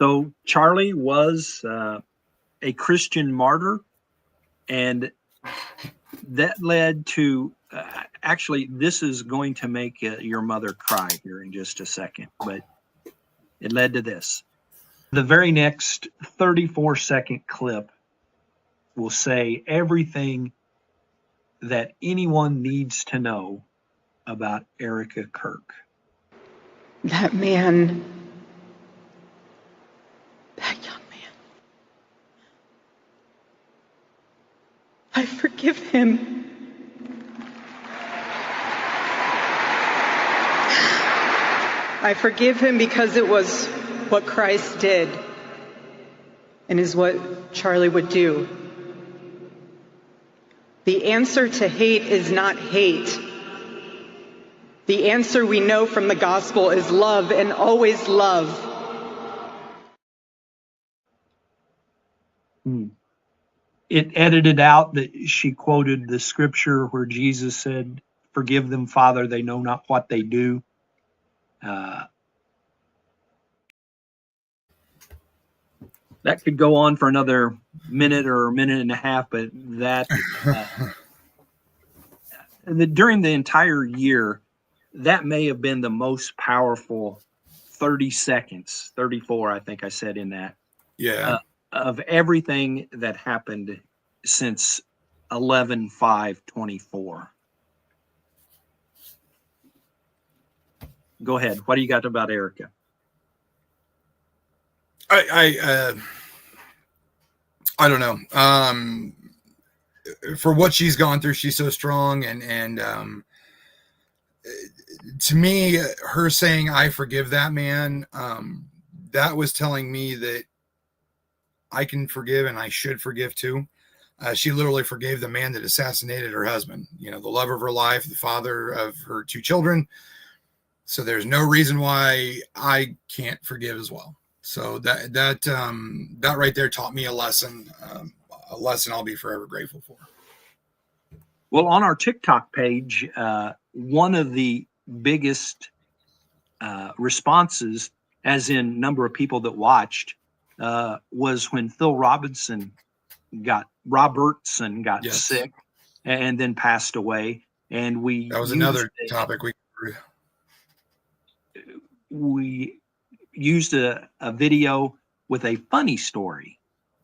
So Charlie was a Christian martyr, and that led to actually, this is going to make your mother cry here in just a second, but it led to this. The very next 34-second clip will say everything that anyone needs to know about Erica Kirk.
That man, that young man, I forgive him. I forgive him because it was what Christ did and is what Charlie would do. The answer to hate is not hate. The answer we know from the gospel is love, and always love.
It edited out that she quoted the scripture where Jesus said, forgive them, Father, they know not what they do. That could go on for another minute or a minute and a half, but that during the entire year, that may have been the most powerful 30 seconds, 34, I think I said in that.
Yeah.
Of everything that happened since 11/5/24. Go ahead. What do you got about Erica?
I don't know. For what she's gone through, she's so strong, and to me, her saying I forgive that man, that was telling me that I can forgive and I should forgive too. She literally forgave the man that assassinated her husband, the love of her life, the father of her 2 children. So there's no reason why I can't forgive as well. So that right there taught me a lesson I'll be forever grateful for.
Well, on our TikTok page, one of the biggest responses, as in number of people that watched, was when Phil Robertson got
yes.
sick and then passed away. And
that was another topic
we used a video with a funny story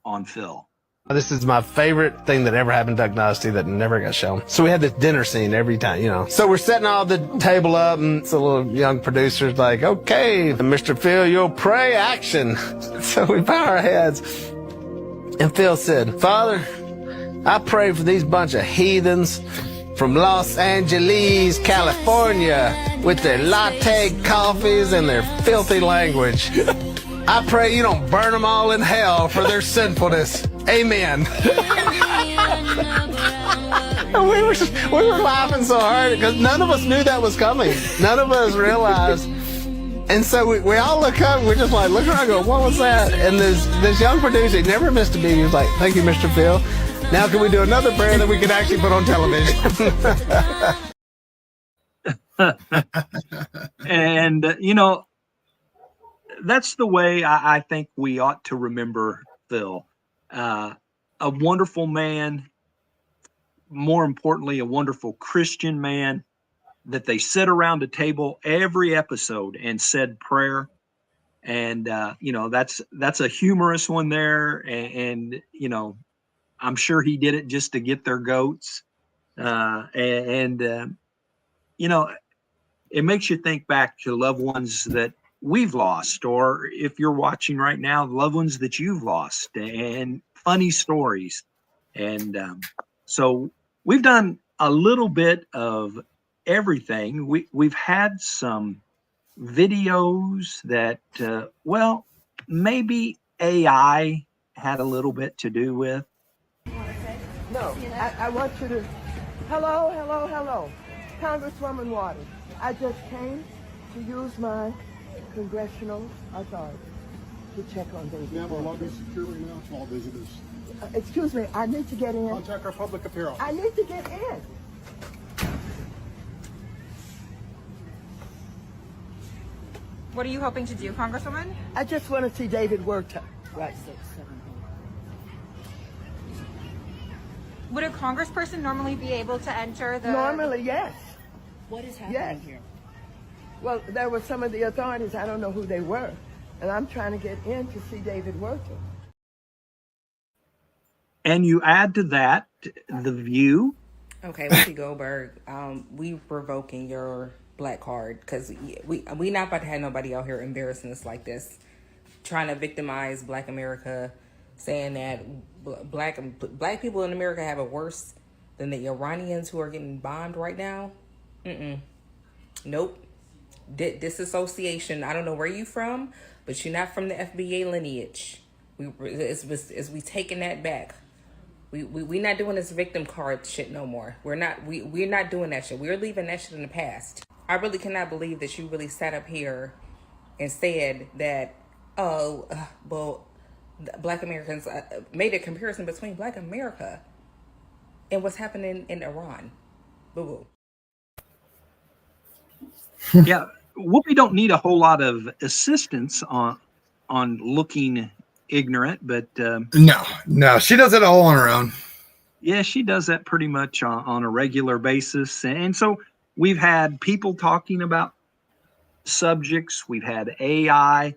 on Phil.
This is my favorite thing that ever happened to Duck Dynasty that never got shown. So we had this dinner scene every time, So we're setting all the table up, and the little young producer's like, okay, Mr. Phil, you'll pray, action. So we bow our heads. And Phil said, Father, I pray for these bunch of heathens from Los Angeles, California, with their latte coffees and their filthy language. I pray you don't burn them all in hell for their sinfulness. Amen. And we were laughing so hard because none of us knew that was coming. None of us realized. And so we all look up, we're just like, look around and go, what was that? And this young producer, he never missed a beat. He was like, thank you, Mr. Phil. Now can we do another prayer that we can actually put on television?
And, that's the way I think we ought to remember Phil. A wonderful man, more importantly, a wonderful Christian man, that they sit around a table every episode and said prayer. And, that's a humorous one there. And I'm sure he did it just to get their goats. It makes you think back to loved ones that we've lost, or if you're watching right now, loved ones that you've lost, and funny stories. And so we've done a little bit of everything. We've had some videos that, maybe AI had a little bit to do with.
No, I want you to, hello, Congresswoman Waters. I just came to use my congressional authority to check on David.
We have our lobby securely now to all visitors.
Excuse me, I need to get in.
Contact our public appeal.
I need to get in.
What are you hoping to do, Congresswoman?
I just want to see David Werther. Right.
Would a congressperson normally be able to enter the...
Normally, yes.
What is happening here?
Well, there were some of the authorities, I don't know who they were, and I'm trying to get in to see David Werther.
And you add to that The View.
Okay, Whoopi Goldberg, we revoking your black card because we not about to have nobody out here embarrassing us like this, trying to victimize Black America, saying that black people in America have it worse than the Iranians who are getting bombed right now. Nope. Disassociation. I don't know where you from, but you're not from the FBA lineage. We taking that back. We not doing this victim card shit no more. We're not doing that shit. We're leaving that shit in the past. I really cannot believe that you really sat up here and said that, Black Americans made a comparison between Black America and what's happening in Iran. Boo-boo.
Yeah, Whoopi don't need a whole lot of assistance on looking ignorant, but
no, she does it all on her own.
Yeah, she does that pretty much on a regular basis. And so we've had people talking about subjects, we've had AI,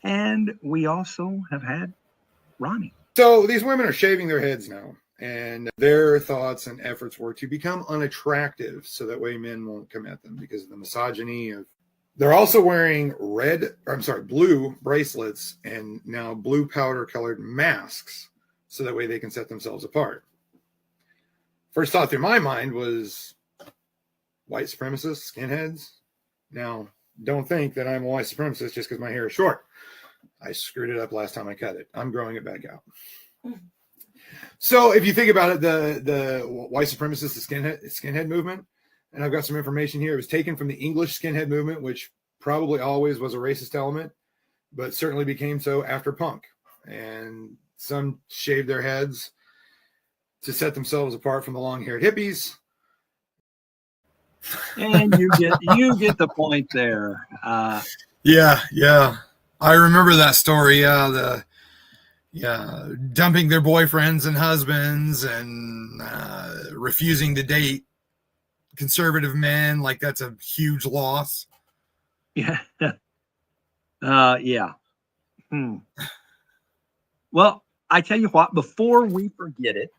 and we also have had Ronnie.
So these women are shaving their heads now, and their thoughts and efforts were to become unattractive so that way men won't come at them because of the misogyny of. They're also wearing blue bracelets and now blue powder colored masks so that way they can set themselves apart. First thought through my mind was white supremacists, skinheads. Now, don't think that I'm a white supremacist just because my hair is short. I screwed it up last time I cut it. I'm growing it back out. So if you think about it, the white supremacist, the skinhead movement, and I've got some information here. It was taken from the English skinhead movement, which probably always was a racist element, but certainly became so after punk. And some shaved their heads to set themselves apart from the long-haired hippies.
And you get the point there.
Yeah. I remember that story. Dumping their boyfriends and husbands and refusing to date conservative men, like that's a huge loss.
Yeah. Yeah. Well, I tell you what, before we forget it,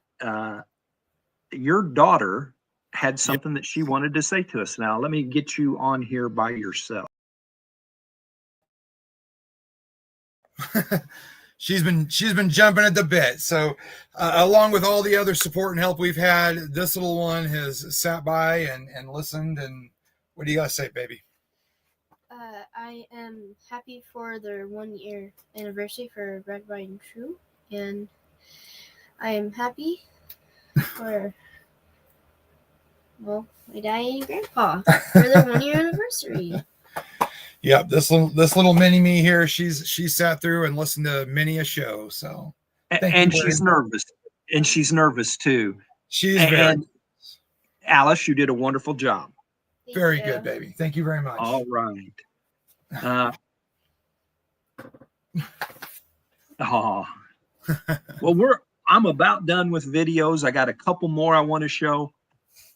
your daughter had something that she wanted to say to us. Now, let me get you on here by yourself.
She's been jumping at the bit. So along with all the other support and help we've had, this little one has sat by and listened. And what do you got to say, baby?
I am happy for their 1 year anniversary for Red, White, and True. And I am happy for Well, my daddy and grandpa for their 1-year anniversary.
Yep, this little mini me here, she sat through and listened to many a show. So
and she's nervous. And she's nervous too.
She's
and Alice, you did a wonderful job.
Very good, baby. Thank you very much.
All right. Well, I'm about done with videos. I got a couple more I want to show.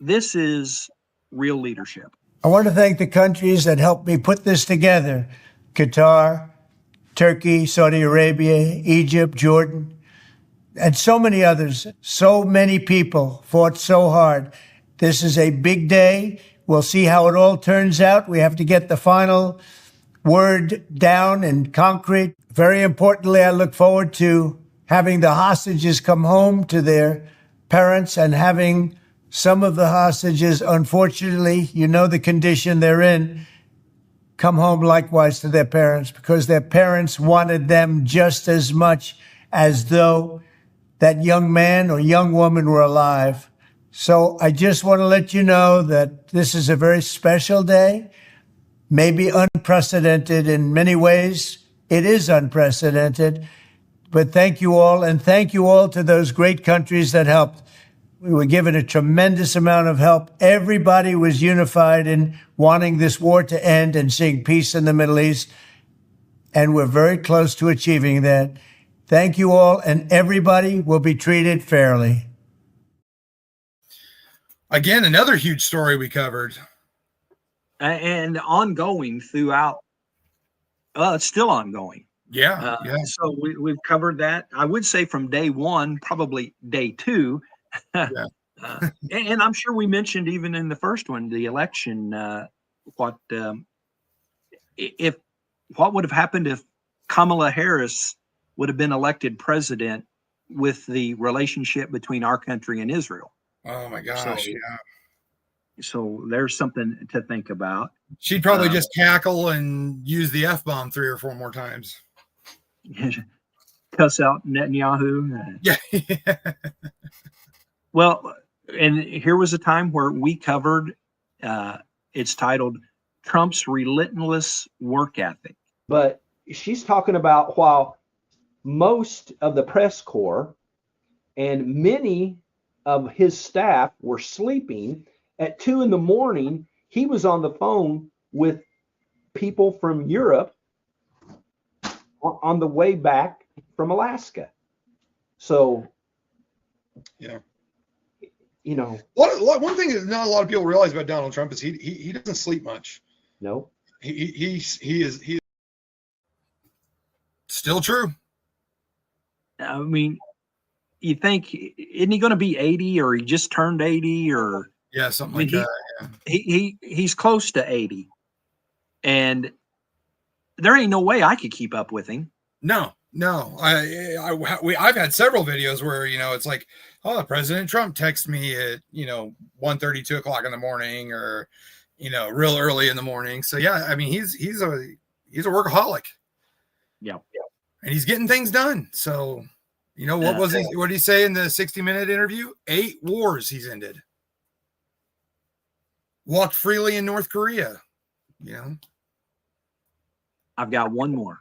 This is real leadership.
I want to thank the countries that helped me put this together. Qatar, Turkey, Saudi Arabia, Egypt, Jordan, and so many others. So many people fought so hard. This is a big day. We'll see how it all turns out. We have to get the final word down and concrete. Very importantly, I look forward to having the hostages come home to their parents and having some of the hostages, unfortunately, you know the condition they're in, come home likewise to their parents, because their parents wanted them just as much as though that young man or young woman were alive. So I just want to let you know that this is a very special day, maybe unprecedented in many ways. It is unprecedented, but thank you all, and thank you all to those great countries that helped. We were given a tremendous amount of help. Everybody was unified in wanting this war to end and seeing peace in the Middle East, and we're very close to achieving that. Thank you all, and everybody will be treated fairly.
Again, another huge story we covered.
And ongoing throughout. It's still ongoing.
Yeah.
So we've covered that. I would say from day one, probably day two. And I'm sure we mentioned even in the first one, the election, what would have happened if Kamala Harris would have been elected president with the relationship between our country and Israel.
Oh my gosh.
So there's something to think about.
She'd probably just cackle and use the F-bomb 3 or 4 more times.
Cuss out Netanyahu.
Yeah.
Well, and here was a time where we covered, it's titled Trump's Relentless Work Ethic.
But she's talking about while most of the press corps and many of his staff were sleeping, at 2 a.m, he was on the phone with people from Europe on the way back from Alaska. So,
yeah.
You know,
one thing that not a lot of people realize about Donald Trump is he doesn't sleep much.
No,
he is still true.
I mean, you think, isn't he going to be 80, or he just turned 80, or
something like that? Yeah.
He's close to 80, and there ain't no way I could keep up with him.
No. I've had several videos where it's like, oh, President Trump texted me at 1:30, 2 o'clock in the morning, or real early in the morning. So yeah, I mean he's a workaholic.
Yeah.
And he's getting things done. So what did he say in the 60-minute interview? 8 wars he's ended. Walked freely in North Korea.
I've got one more.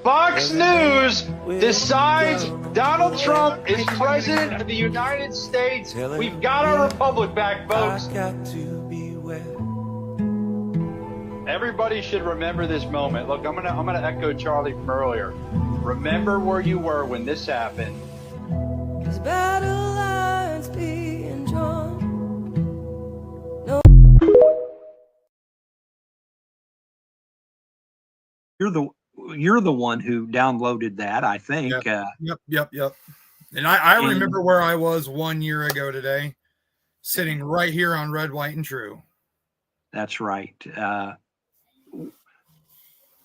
Fox News decides Donald Trump is president of the United States. We've got our republic back, folks. Everybody should remember this moment. Look, I'm gonna echo Charlie from earlier. Remember where you were when this happened.
Battle lines being drawn.
You're the one who downloaded that, I think.
Yep. And I remember where I was 1 year ago today, sitting right here on Red, White, and True.
That's right.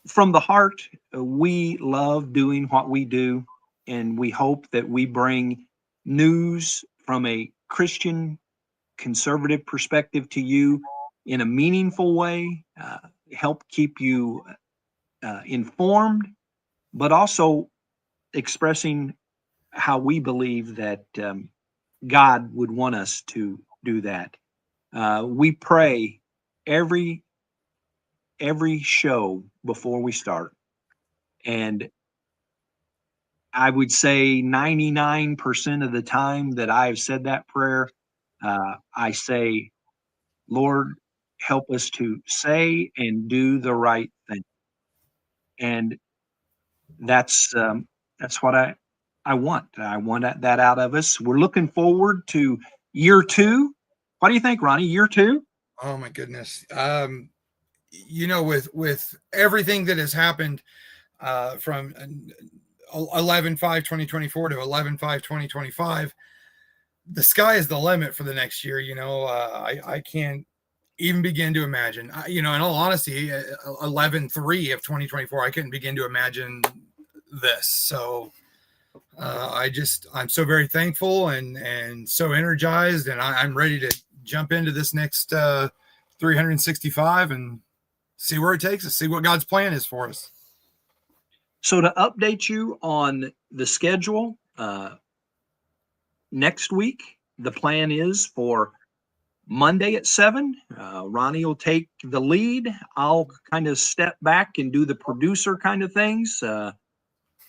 From the heart, we love doing what we do, and we hope that we bring news from a Christian conservative perspective to you in a meaningful way, help keep you informed, but also expressing how we believe that God would want us to do that. We pray every show before we start. And I would say 99% of the time that I've said that prayer, I say, Lord, help us to say and do the right thing. And that's what I want. I want that out of us. We're looking forward to year 2. What do you think, Ronnie? Year 2?
Oh my goodness. You know, with everything that has happened from 11/5/2024 to 11/5/2025, the sky is the limit for the next year. You know, I can't even begin to imagine. You know, in all honesty, 11/3/2024, I couldn't begin to imagine this. So I'm so very thankful and so energized, and I'm ready to jump into this next 365 and see where it takes us, see what God's plan is for us.
So to update you on the schedule, next week, the plan is for Monday at 7. Ronnie will take the lead. I'll kind of step back and do the producer kind of things.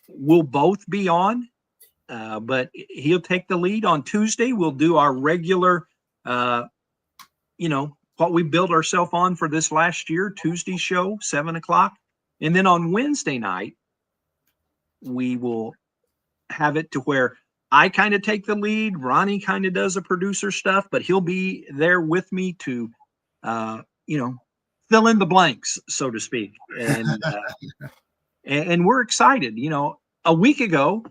We'll both be on, but he'll take the lead. On Tuesday, we'll do our regular, what we built ourselves on for this last year, Tuesday show, 7 o'clock. And then on Wednesday night, we will have it to where I kind of take the lead. Ronnie kind of does the producer stuff, but he'll be there with me to, fill in the blanks, so to speak. And, and we're excited. You know, a week ago,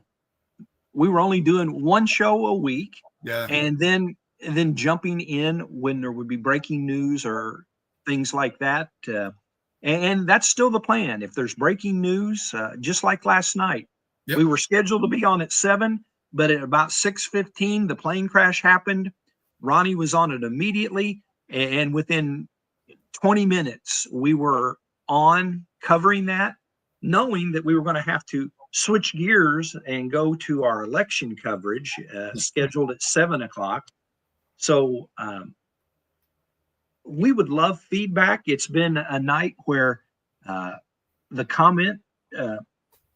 we were only doing one show a week.
Yeah.
And then jumping in when there would be breaking news or things like that. And that's still the plan. If there's breaking news, just like last night, we were scheduled to be on at 7, but at about 6:15, the plane crash happened. Ronnie was on it immediately. And within 20 minutes, we were on covering that, knowing that we were going to have to switch gears and go to our election coverage scheduled at 7 o'clock. So we would love feedback. It's been a night where the comment, we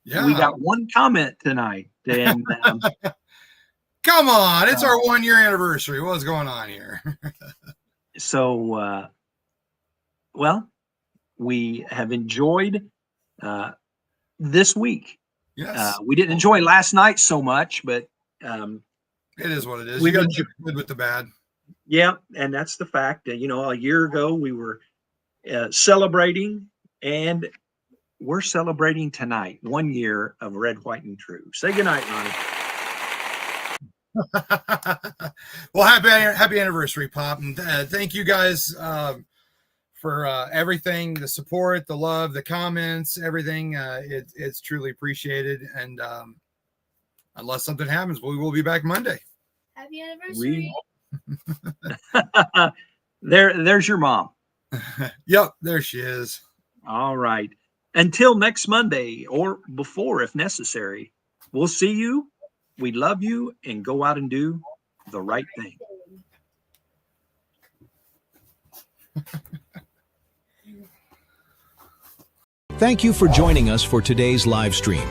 got one comment tonight. And
come on, it's our 1-year anniversary. What's going on here?
So, well, we have enjoyed this week.
Yes.
We didn't enjoy last night so much, but
it is what it is.
We
You got
enjoy-
the good with the bad.
yeah, and that's the fact. A year ago we were celebrating, and we're celebrating tonight 1 year of Red, White, and True. Say goodnight, Ronnie.
Well, happy anniversary, Pop, and thank you guys for everything, the support, the love, the comments, everything. It's truly appreciated, and unless something happens, we will be back Monday.
Happy anniversary.
There's your mom.
Yep, there she is.
All right. Until next Monday, or before if necessary, we'll see you. We love you, and go out and do the right thing.
Thank you for joining us for today's live stream.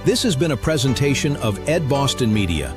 This has been a presentation of Ed Boston Media.